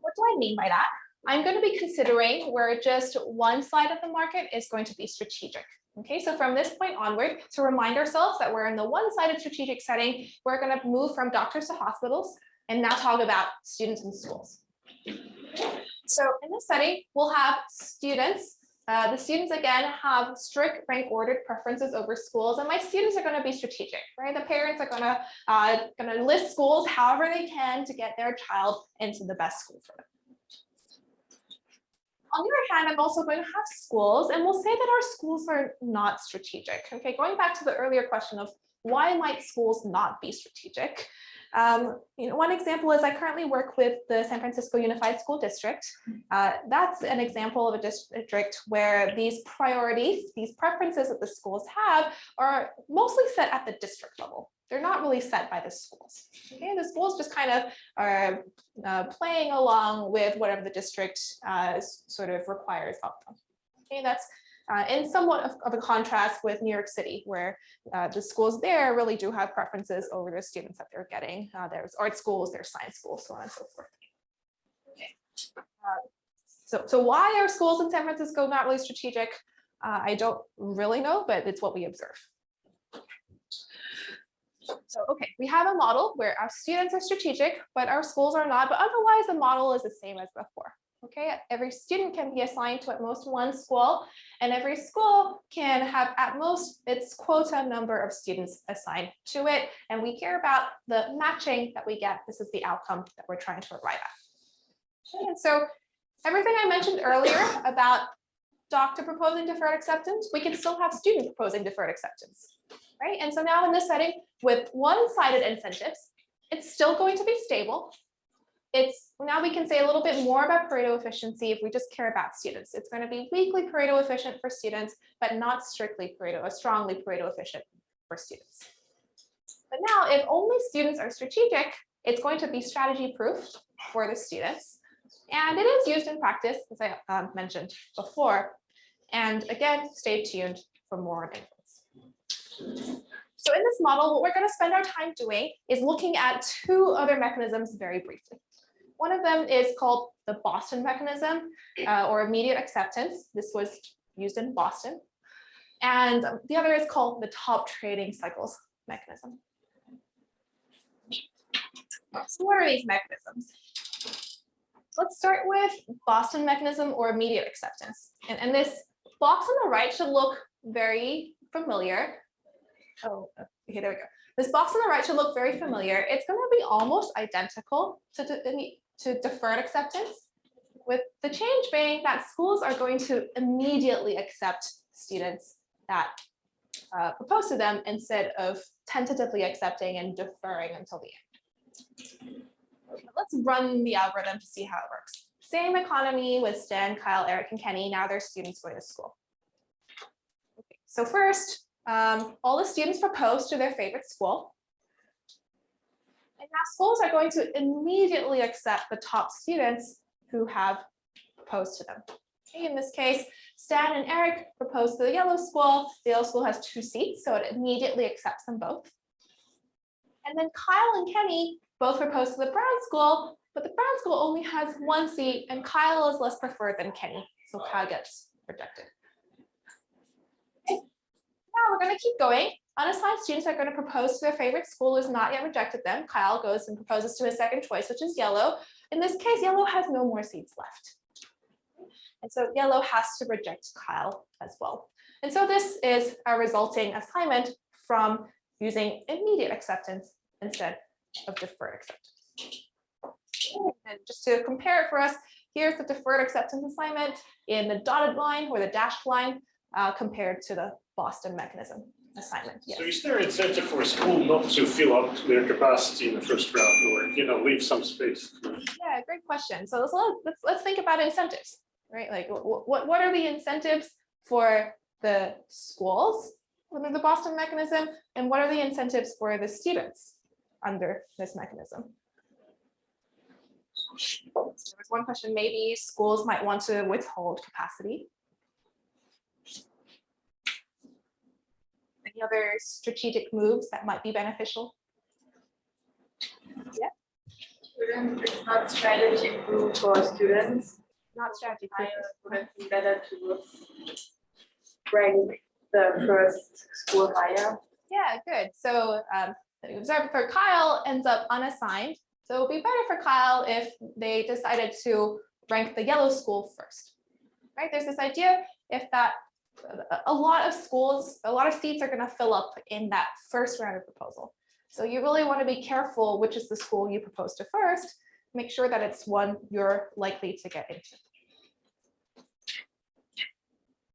What do I mean by that? I'm going to be considering where just one side of the market is going to be strategic. Okay, so from this point onward, to remind ourselves that we're in the one-sided strategic setting, we're going to move from doctors to hospitals and now talk about students in schools. So in this setting, we'll have students. The students, again, have strict rank ordered preferences over schools, and my students are going to be strategic, right? The parents are going to list schools however they can to get their child into the best school for them. On the other hand, I'm also going to have schools, and we'll say that our schools are not strategic. Okay, going back to the earlier question of why might schools not be strategic? One example is I currently work with the San Francisco Unified School District. That's an example of a district where these priorities, these preferences that the schools have are mostly set at the district level. They're not really set by the schools. Okay, the schools just kind of are playing along with whatever the district sort of requires of them. Okay, that's in somewhat of a contrast with New York City, where the schools there really do have preferences over the students that they're getting. There's art schools, there's science schools, so on and so forth. Okay. So why are schools in San Francisco not really strategic? I don't really know, but it's what we observe. So, okay, we have a model where our students are strategic, but our schools are not, but otherwise the model is the same as before. Okay, every student can be assigned to at most one school, and every school can have at most its quota number of students assigned to it. And we care about the matching that we get. This is the outcome that we're trying to arrive at. Okay, and so everything I mentioned earlier about doctor proposing deferred acceptance, we can still have student proposing deferred acceptance, right? And so now in this setting with one-sided incentives, it's still going to be stable. Now we can say a little bit more about Pareto efficiency if we just care about students. It's going to be weakly Pareto efficient for students, but not strictly Pareto or strongly Pareto efficient for students. But now if only students are strategic, it's going to be strategy proof for the students. And it is used in practice, as I mentioned before. And again, stay tuned for more on influence. So in this model, what we're going to spend our time doing is looking at two other mechanisms very briefly. One of them is called the Boston mechanism or immediate acceptance. This was used in Boston. And the other is called the top trading cycles mechanism. So what are these mechanisms? Let's start with Boston mechanism or immediate acceptance. And this box on the right should look very familiar. Oh, okay, there we go. This box on the right should look very familiar. It's going to be almost identical to deferred acceptance, with the change being that schools are going to immediately accept students that propose to them instead of tentatively accepting and deferring until the end. Okay, let's run the algorithm to see how it works. Same economy with Stan, Kyle, Eric, and Kenny. Now their students going to school. Okay, so first, all the students propose to their favorite school. And now schools are going to immediately accept the top students who have proposed to them. Okay, in this case, Stan and Eric propose to the yellow school. The yellow school has 2 seats, so it immediately accepts them both. And then Kyle and Kenny both propose to the brown school, but the brown school only has 1 seat, and Kyle is less preferred than Kenny, so Kyle gets rejected. Okay. Now we're going to keep going. Unassigned students are going to propose to their favorite school who has not yet rejected them. Kyle goes and proposes to his second choice, which is yellow. In this case, yellow has no more seats left. And so yellow has to reject Kyle as well. And so this is our resulting assignment from using immediate acceptance instead of deferred acceptance. And just to compare it for us, here's the deferred acceptance assignment in the dotted line or the dashed line compared to the Boston mechanism assignment. Yes. So is there an incentive for a school not to fill up their capacity in the first round, or leave some space? Yeah, great question. So let's think about incentives. right? Like what are the incentives for the schools under the Boston mechanism, and what are the incentives for the students under this mechanism? There was one question, maybe schools might want to withhold capacity. Any other strategic moves that might be beneficial? Yeah. It's not strategy proof for students. Not strategy proof. Would it be better to rank the first school higher? Yeah, good. So the observer for Kyle ends up unassigned. So it would be better for Kyle if they decided to rank the yellow school first, right? There's this idea if that a lot of schools, a lot of seats are going to fill up in that first round of proposal. So you really want to be careful which is the school you propose to first. Make sure that it's one you're likely to get into.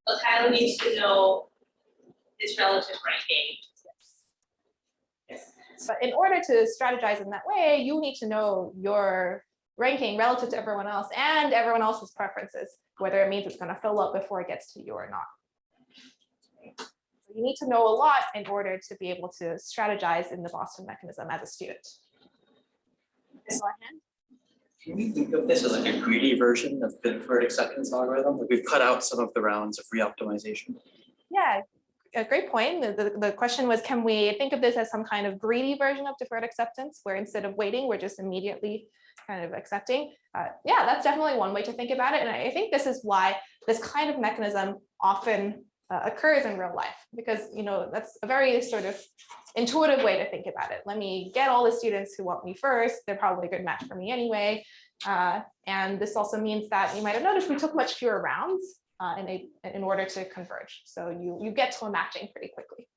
But Kyle needs to know his relative ranking. Yes. But in order to strategize in that way, you need to know your ranking relative to everyone else and everyone else's preferences, whether it means it's going to fill up before it gets to you or not. So you need to know a lot in order to be able to strategize in the Boston mechanism as a student. Can we think of this as like a greedy version of the deferred acceptance algorithm? Like we've cut out some of the rounds of reoptimization. Yeah, a great point. The question was, can we think of this as some kind of greedy version of deferred acceptance, where instead of waiting, we're just immediately kind of accepting? Yeah, that's definitely one way to think about it. And I think this is why this kind of mechanism often occurs in real life, because that's a very sort of intuitive way to think about it. Let me get all the students who want me first. They're probably a good match for me anyway. And this also means that you might have noticed we took much fewer rounds in order to converge. So you get to a matching pretty quickly.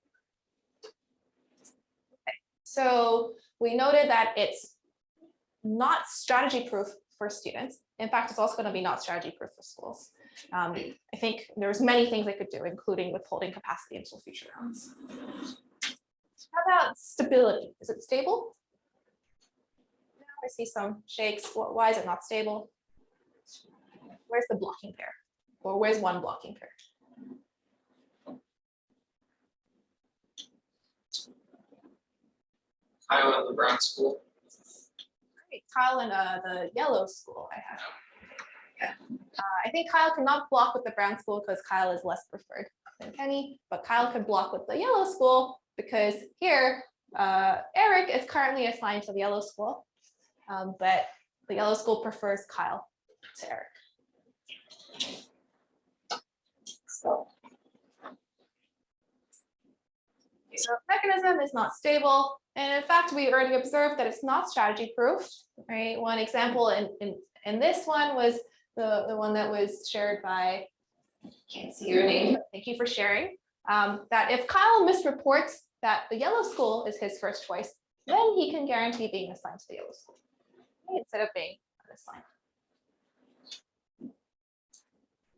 Okay. So we noted that it's not strategy proof for students. In fact, it's also going to be not strategy proof for schools. I think there's many things they could do, including withholding capacity until future rounds. How about stability? Is it stable? No, I see some shakes. Why is it not stable? Where's the blocking pair? Or where's one blocking pair? Kyle at the brown school. Great. Kyle in the yellow school I have. Yeah. I think Kyle cannot block with the brown school because Kyle is less preferred than Kenny, but Kyle can block with the yellow school because here Eric is currently assigned to the yellow school, but the yellow school prefers Kyle to Eric. So mechanism is not stable, and in fact we already observed that it's not strategy proof, right? One example in this one was the one that was shared by, can't see your name, thank you for sharing, that if Kyle misreports that the yellow school is his first choice, then he can guarantee being assigned to the yellow school instead of being unassigned.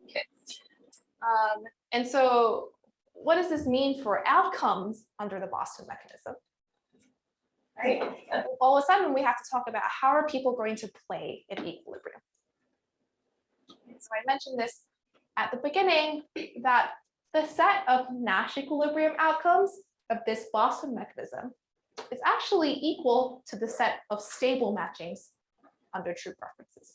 Okay. And so what does this mean for outcomes under the Boston mechanism? Right. All of a sudden we have to talk about how are people going to play in equilibrium. So I mentioned this at the beginning, that the set of Nash equilibrium outcomes of this Boston mechanism is actually equal to the set of stable matchings under true preferences.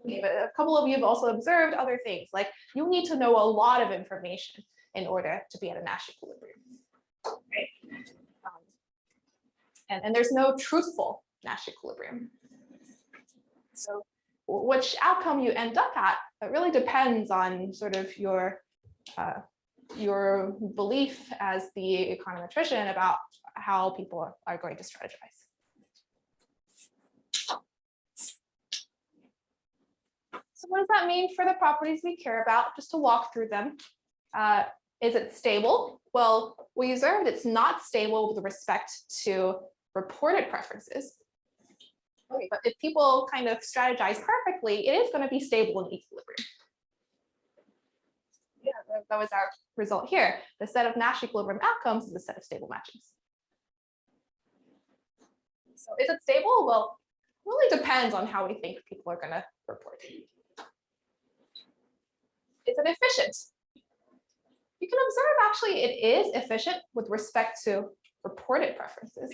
Okay, but a couple of you have also observed other things, like you need to know a lot of information in order to be at a Nash equilibrium. Right? And there's no truthful Nash equilibrium. So which outcome you end up at, it really depends on sort of your belief as the econometrician about how people are going to strategize. So what does that mean for the properties we care about? Just to walk through them. Is it stable? Well, we observed it's not stable with respect to reported preferences. Okay, but if people kind of strategize perfectly, it is going to be stable in equilibrium. Yeah, that was our result here. The set of Nash equilibrium outcomes is a set of stable matchings. So is it stable? Well, it really depends on how we think people are going to report. Is it efficient? You can observe actually it is efficient with respect to reported preferences.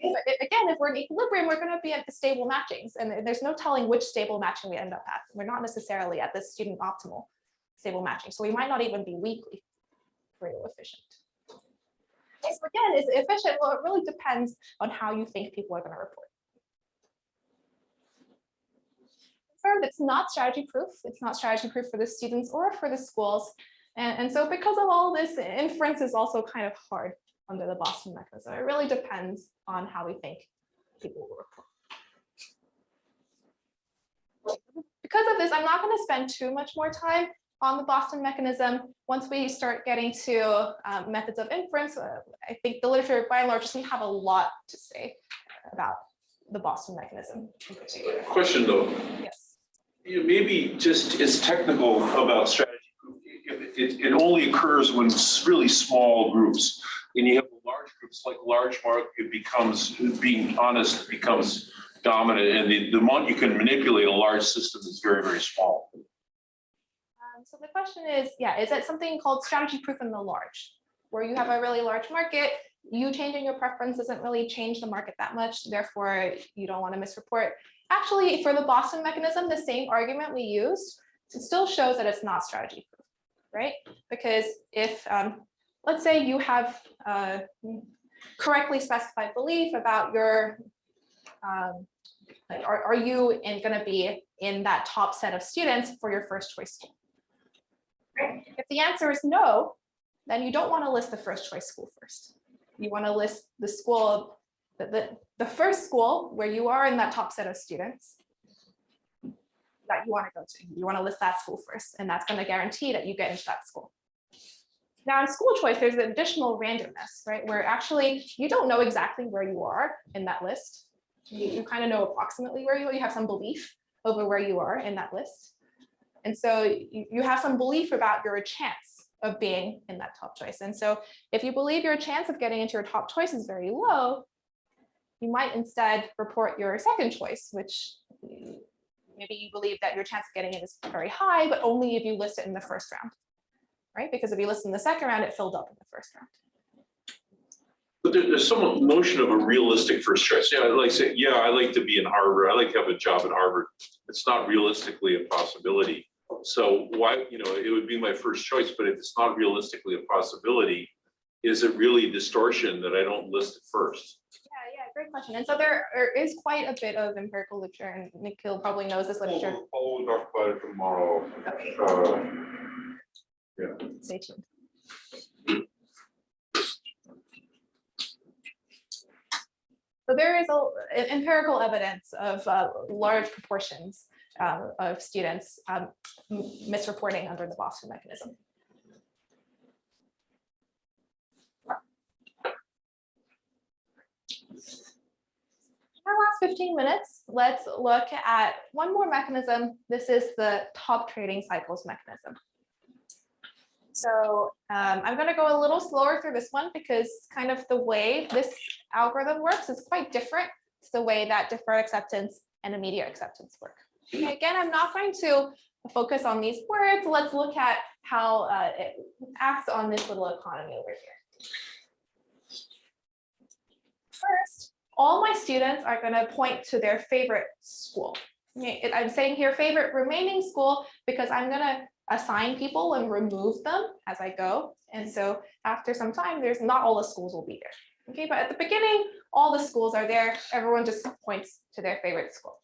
But again, if we're in equilibrium, we're going to be at the stable matchings, and there's no telling which stable matching we end up at. We're not necessarily at the student optimal stable matching, so we might not even be weakly real efficient. So again, is it efficient? Well, it really depends on how you think people are going to report. Third, it's not strategy proof. It's not strategy proof for the students or for the schools. And so because of all this, inference is also kind of hard under the Boston mechanism. It really depends on how we think people will report. Because of this, I'm not going to spend too much more time on the Boston mechanism. Once we start getting to methods of inference, I think the literature by and large doesn't have a lot to say about the Boston mechanism in particular. Question though. Yes. Maybe just as technical about strategy. It only occurs when it's really small groups, and you have large groups like large market. It becomes, being honest, becomes dominant, and the amount you can manipulate a large system is very, very small. So the question is, yeah, is it something called strategy proof in the large, where you have a really large market, you changing your preference doesn't really change the market that much, therefore you don't want to misreport. Actually, for the Boston mechanism, the same argument we used, it still shows that it's not strategy proof, right? Because if, let's say you have correctly specified belief about your, like, are you going to be in that top set of students for your first choice school? Right? If the answer is no, then you don't want to list the first choice school first. You want to list the school, the first school where you are in that top set of students that you want to go to. You want to list that school first, and that's going to guarantee that you get into that school. Now in school choice, there's an additional randomness, right? Where actually you don't know exactly where you are in that list. You kind of know approximately where you are. You have some belief over where you are in that list. And so you have some belief about your chance of being in that top choice. And so if you believe your chance of getting into your top choice is very low, you might instead report your second choice, which maybe you believe that your chance of getting in is very high, but only if you list it in the first round, right? Because if you list in the second round, it filled up in the first round. But there's some notion of a realistic first choice. Yeah, like say, yeah, I like to be in Harvard. I like to have a job at Harvard. It's not realistically a possibility. So why, it would be my first choice, but if it's not realistically a possibility, is it really distortion that I don't list it first? Yeah, great question. And so there is quite a bit of empirical literature, and Nikhil probably knows this literature. We'll talk about it tomorrow. Okay. Yeah. Stay tuned. So there is empirical evidence of large proportions of students misreporting under the Boston mechanism. In our last 15 minutes, let's look at one more mechanism. This is the top trading cycles mechanism. So I'm going to go a little slower through this one because kind of the way this algorithm works is quite different to the way that deferred acceptance and immediate acceptance work. Okay, again, I'm not going to focus on these words. Let's look at how it acts on this little economy over here. First, all my students are going to point to their favorite school. Okay, I'm saying here favorite remaining school because I'm going to assign people and remove them as I go. And so after some time, there's not all the schools will be there. Okay, but at the beginning, all the schools are there. Everyone just points to their favorite school.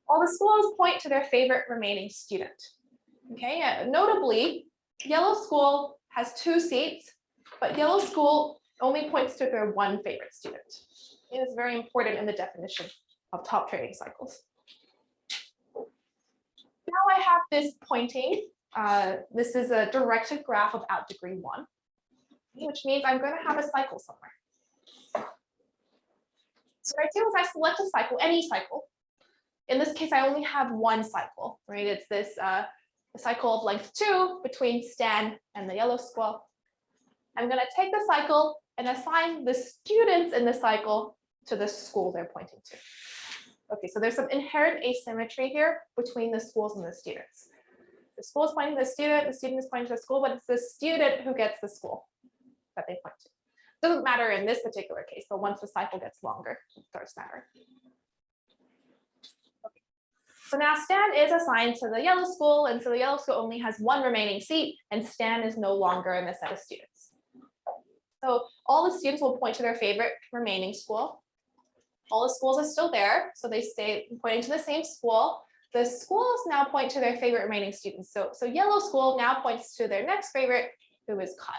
All the schools point to their favorite remaining student. Okay, notably, yellow school has 2 seats, but yellow school only points to their one favorite student. It is very important in the definition of top trading cycles. Now I have this pointing. This is a directed graph about degree 1, which means I'm going to have a cycle somewhere. So what I do is I select a cycle, any cycle. In this case, I only have one cycle, right? It's this cycle of length 2 between Stan and the yellow school. I'm going to take the cycle and assign the students in the cycle to the school they're pointing to. Okay, so there's some inherent asymmetry here between the schools and the students. The school is pointing to the student is pointing to the school, but it's the student who gets the school that they point to. Doesn't matter in this particular case, but once the cycle gets longer, it starts to matter. Okay. So now Stan is assigned to the yellow school, and so the yellow school only has one remaining seat, and Stan is no longer in the set of students. So all the students will point to their favorite remaining school. All the schools are still there, so they stay pointing to the same school. The schools now point to their favorite remaining students. So yellow school now points to their next favorite, who is Kyle.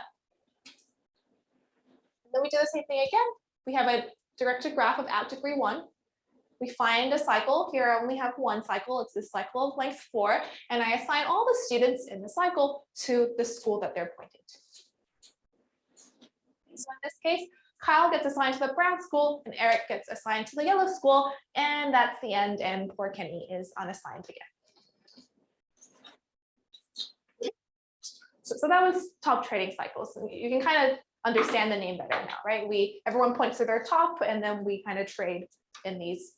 And then we do the same thing again. We have a directed graph of at degree 1. We find a cycle. Here I only have one cycle. It's this cycle of length 4. And I assign all the students in the cycle to the school that they're pointing to. So in this case, Kyle gets assigned to the brown school and Eric gets assigned to the yellow school, and that's the end, and poor Kenny is unassigned again. So that was top trading cycles. You can kind of understand the name better now, right? Everyone points to their top, and then we kind of trade in these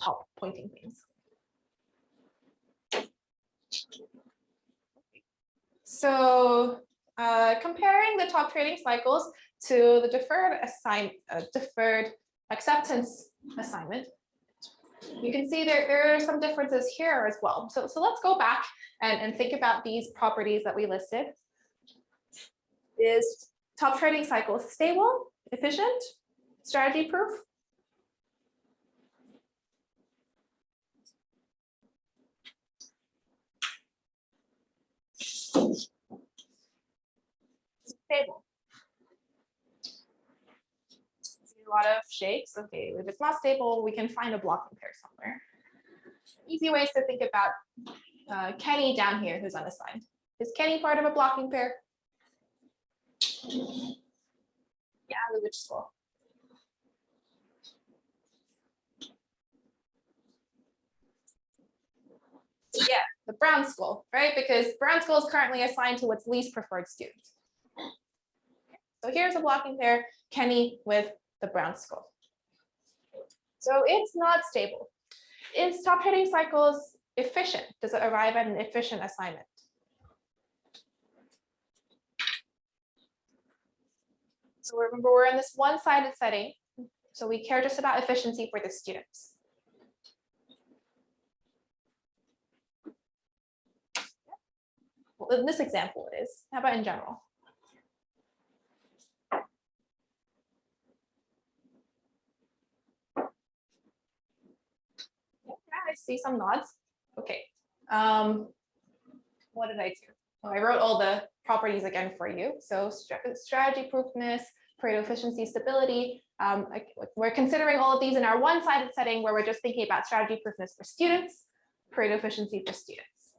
top pointing things. So comparing the top trading cycles to the deferred acceptance assignment, you can see there are some differences here as well. So let's go back and think about these properties that we listed. Is top trading cycle stable, efficient, strategy proof? Stable. A lot of shakes. Okay, if it's not stable, we can find a blocking pair somewhere. Easy ways to think about Kenny down here, who's unassigned. Is Kenny part of a blocking pair? Yeah, which school? Yeah, the brown school, right? Because brown school is currently assigned to its least preferred student. So here's a blocking pair, Kenny with the brown school. So it's not stable. Is top trading cycles efficient? Does it arrive at an efficient assignment? So remember, we're in this one-sided setting, so we care just about efficiency for the students. Well, in this example, it is. How about in general? I see some nods. Okay. What did I do? Well, I wrote all the properties again for you. So strategy proofness, Pareto efficiency, stability. We're considering all of these in our one-sided setting where we're just thinking about strategy proofness for students, Pareto efficiency for students.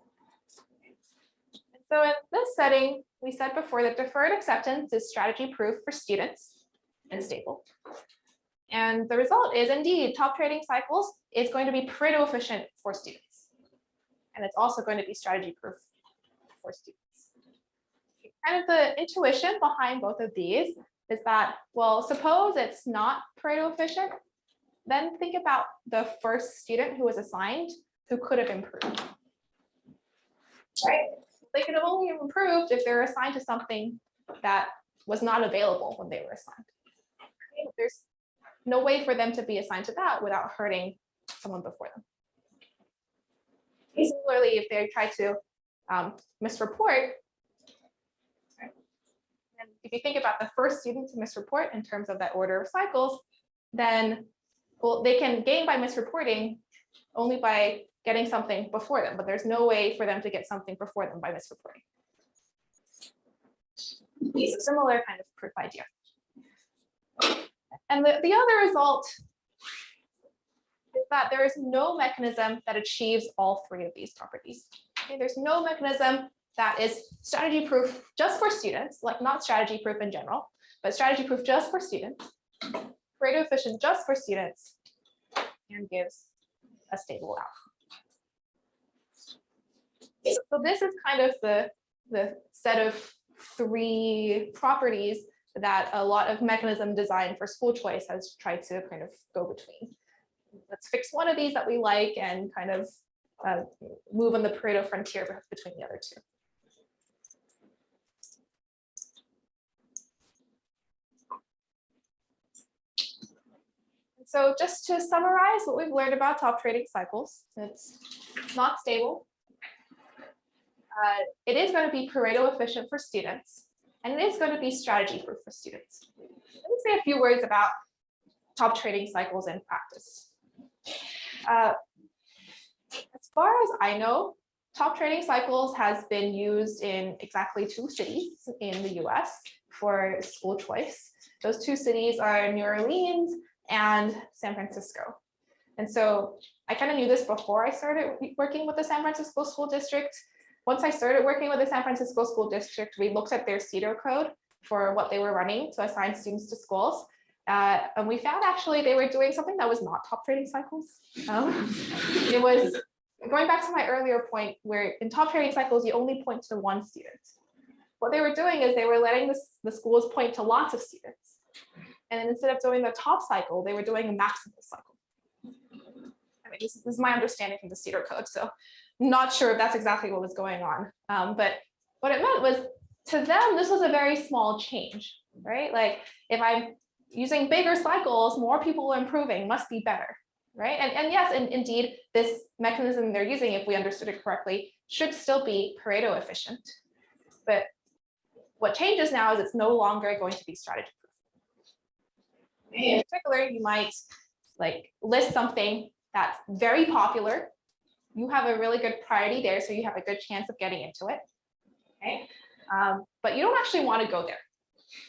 And so in this setting, we said before that deferred acceptance is strategy proof for students and stable. And the result is indeed top trading cycles is going to be Pareto efficient for students. And it's also going to be strategy proof for students. Kind of the intuition behind both of these is that, well, suppose it's not Pareto efficient, then think about the first student who was assigned who could have improved. Right? They could have only improved if they're assigned to something that was not available when they were assigned. There's no way for them to be assigned to that without hurting someone before them. Similarly, if they try to misreport, and if you think about the first student to misreport in terms of that order of cycles, then well, they can gain by misreporting only by getting something before them, but there's no way for them to get something before them by misreporting. It's a similar kind of proof idea. And the other result is that there is no mechanism that achieves all three of these properties. Okay, there's no mechanism that is strategy proof just for students, like not strategy proof in general, but strategy proof just for students, Pareto efficient just for students, and gives a stable outcome. So this is kind of the set of three properties that a lot of mechanism design for school choice has tried to kind of go between. let's fix one of these that we like and kind of move on the Pareto frontier between the other two. So just to summarize what we've learned about top trading cycles, it's not stable. It is going to be Pareto efficient for students, and it is going to be strategy proof for students. Let me say a few words about top trading cycles in practice. As far as I know, top trading cycles has been used in exactly 2 cities in the US for school choice. Those 2 cities are New Orleans and San Francisco. And so I kind of knew this before I started working with the San Francisco School District. Once I started working with the San Francisco School District, we looked at their CEDAR code for what they were running to assign students to schools. And we found actually they were doing something that was not top trading cycles. It was going back to my earlier point where in top trading cycles, you only point to 1 student. What they were doing is they were letting the schools point to lots of students. And then instead of doing the top cycle, they were doing a maximal cycle. I mean, this is my understanding from the CEDAR code. So I'm not sure if that's exactly what was going on. But what it meant was to them, this was a very small change, right? Like if I'm using bigger cycles, more people are improving, must be better, right? And yes, indeed, this mechanism they're using, if we understood it correctly, should still be Pareto efficient. But what changes now is it's no longer going to be strategy proof. In particular, you might like list something that's very popular. You have a really good priority there, so you have a good chance of getting into it, okay? But you don't actually want to go there.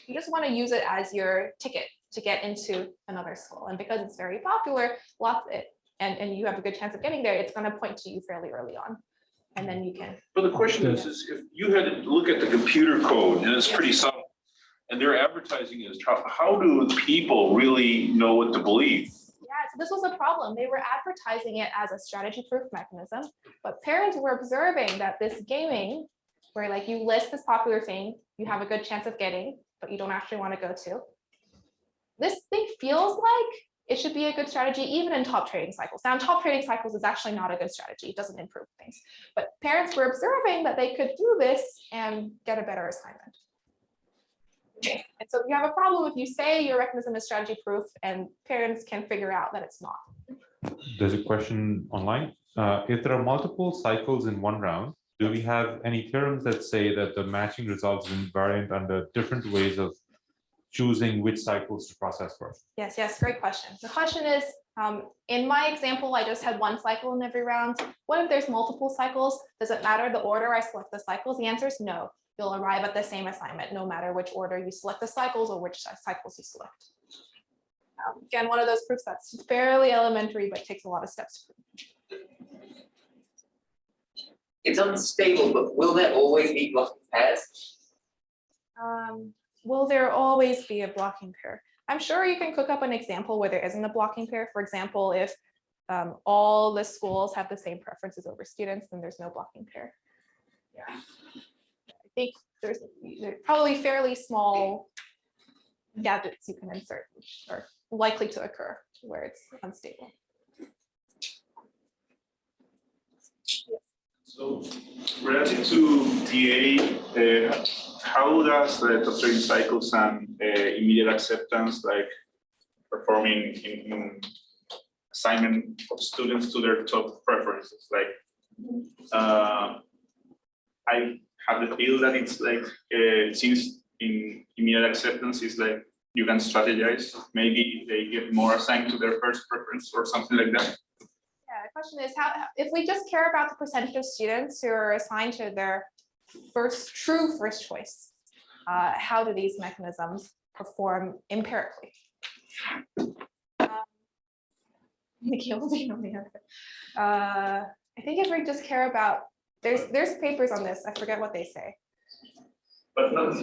You just want to use it as your ticket to get into another school. And because it's very popular, and you have a good chance of getting there, it's going to point to you fairly early on. And then you can. But the question is if you had to look at the computer code, and it's pretty subtle, and their advertising is how do people really know what to believe? Yeah, so this was a problem. They were advertising it as a strategy proof mechanism, but parents were observing that this gaming, where like you list this popular thing, you have a good chance of getting, but you don't actually want to go to. This thing feels like it should be a good strategy, even in top trading cycles. Now, in top trading cycles is actually not a good strategy. It doesn't improve things. But parents were observing that they could do this and get a better assignment. And so you have a problem if you say your mechanism is strategy proof and parents can figure out that it's not. There's a question online. If there are multiple cycles in one round, do we have any theorems that say that the matching results is invariant under different ways of choosing which cycles to process first? Yes, great question. The question is, in my example, I just had 1 cycle in every round. What if there's multiple cycles? Does it matter the order I select the cycles? The answer is no. You'll arrive at the same assignment, no matter which order you select the cycles or which cycles you select. Again, one of those proofs that's fairly elementary, but takes a lot of steps to prove. It's unstable, but will there always be blocking pairs? Will there always be a blocking pair? I'm sure you can cook up an example where there isn't a blocking pair. For example, if all the schools have the same preferences over students, then there's no blocking pair. Yeah. I think there's probably fairly small gadgets you can insert, which are likely to occur where it's unstable. So relative to DA, how does the top trading cycles and immediate acceptance, like performing in assignment of students to their top preferences? Like, I have the feel that it's like, since in immediate acceptance is like you can strategize, maybe they get more assigned to their first preference or something like that. Yeah, the question is if we just care about the percentage of students who are assigned to their true first choice, how do these mechanisms perform empirically? I think if we just care about, there's papers on this, I forget what they say. But not,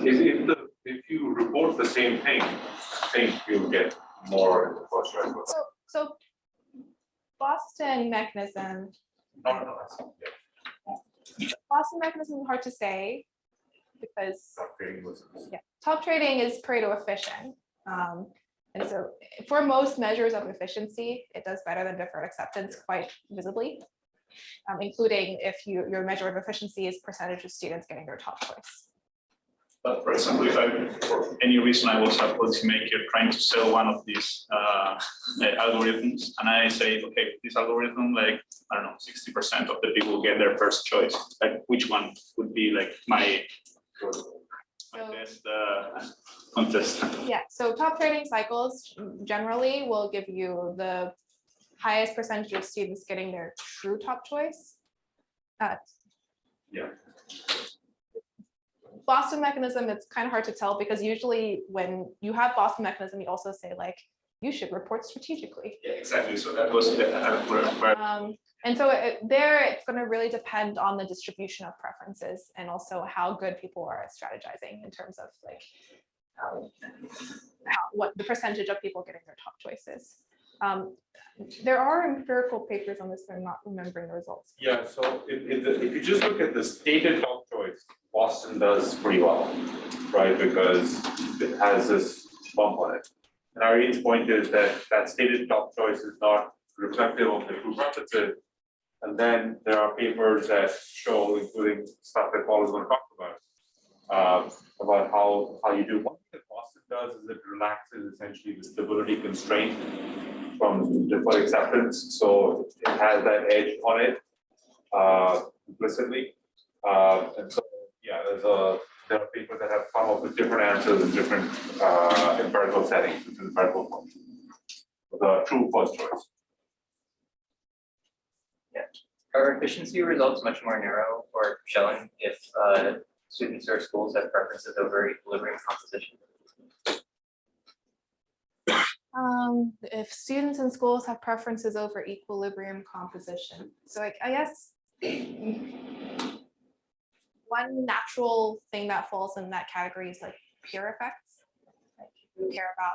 if you report the same thing, I think you'll get more exposure. So Boston mechanism. Boston mechanism is hard to say because top trading is Pareto efficient. And so for most measures of efficiency, it does better than deferred acceptance quite visibly, including if your measure of efficiency is percentage of students getting their top choice. But for example, if for any reason I was a policymaker trying to sell one of these algorithms, and I say, okay, this algorithm, like, I don't know, 60% of the people get their first choice. Like, which one would be like my best contest? Yeah, so top training cycles generally will give you the highest percentage of students getting their true top choice. Yeah. Boston mechanism, it's kind of hard to tell because usually when you have Boston mechanism, you also say like, you should report strategically. Yeah, exactly. So that was and so it's going to really depend on the distribution of preferences and also how good people are at strategizing in terms of like what the percentage of people getting their top choices. There are empirical papers on this, but I'm not remembering the results. Yeah, so if you just look at the stated top choice, Boston does pretty well, right? Because it has this bump on it. And Irene's point is that that stated top choice is not reflective of the true preferences. And then there are papers that show, including stuff that Paul is going to talk about how you do. One thing that Boston does is it relaxes essentially the stability constraint from deferred acceptance. So it has that edge on it implicitly. And so, yeah, there are papers that have come up with different answers in different empirical settings, which is empirical function. The true first choice. Yeah. Are efficiency results much more narrow or showing if students or schools have preferences over equilibrium composition? If students and schools have preferences over equilibrium composition. So like, I guess one natural thing that falls in that category is like peer effects. Like we care about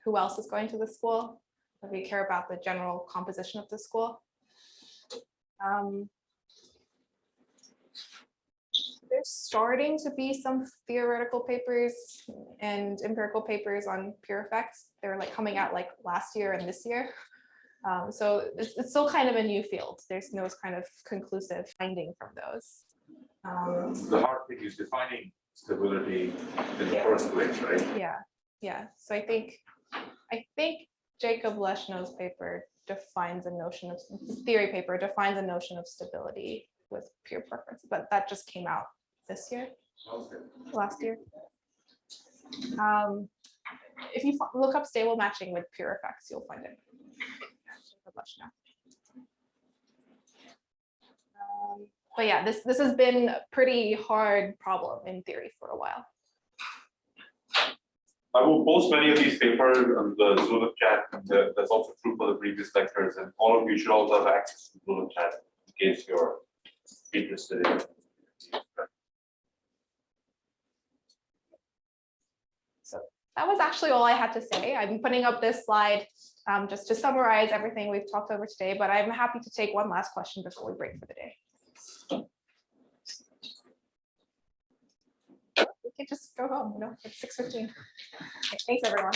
who else is going to the school. Like we care about the general composition of the school. There's starting to be some theoretical papers and empirical papers on peer effects. They're like coming out like last year and this year. So it's still kind of a new field. There's no kind of conclusive finding from those. The hard thing is defining stability in the first place, right? Yeah. So I think Jacob Leschno's paper defines a notion of theory paper defines a notion of stability with peer preference, but that just came out this year, last year. If you look up stable matching with peer effects, you'll find it. But yeah, this has been a pretty hard problem in theory for a while. I will post many of these papers on the Zulip chat, and that's also true for the previous lectures, and all of you should also have access to the Zulip chat in case you're interested in. So that was actually all I had to say. I'm putting up this slide just to summarize everything we've talked over today, but I'm happy to take one last question before we break for the day. We can just go home, it's 6:15. Okay, thanks everyone.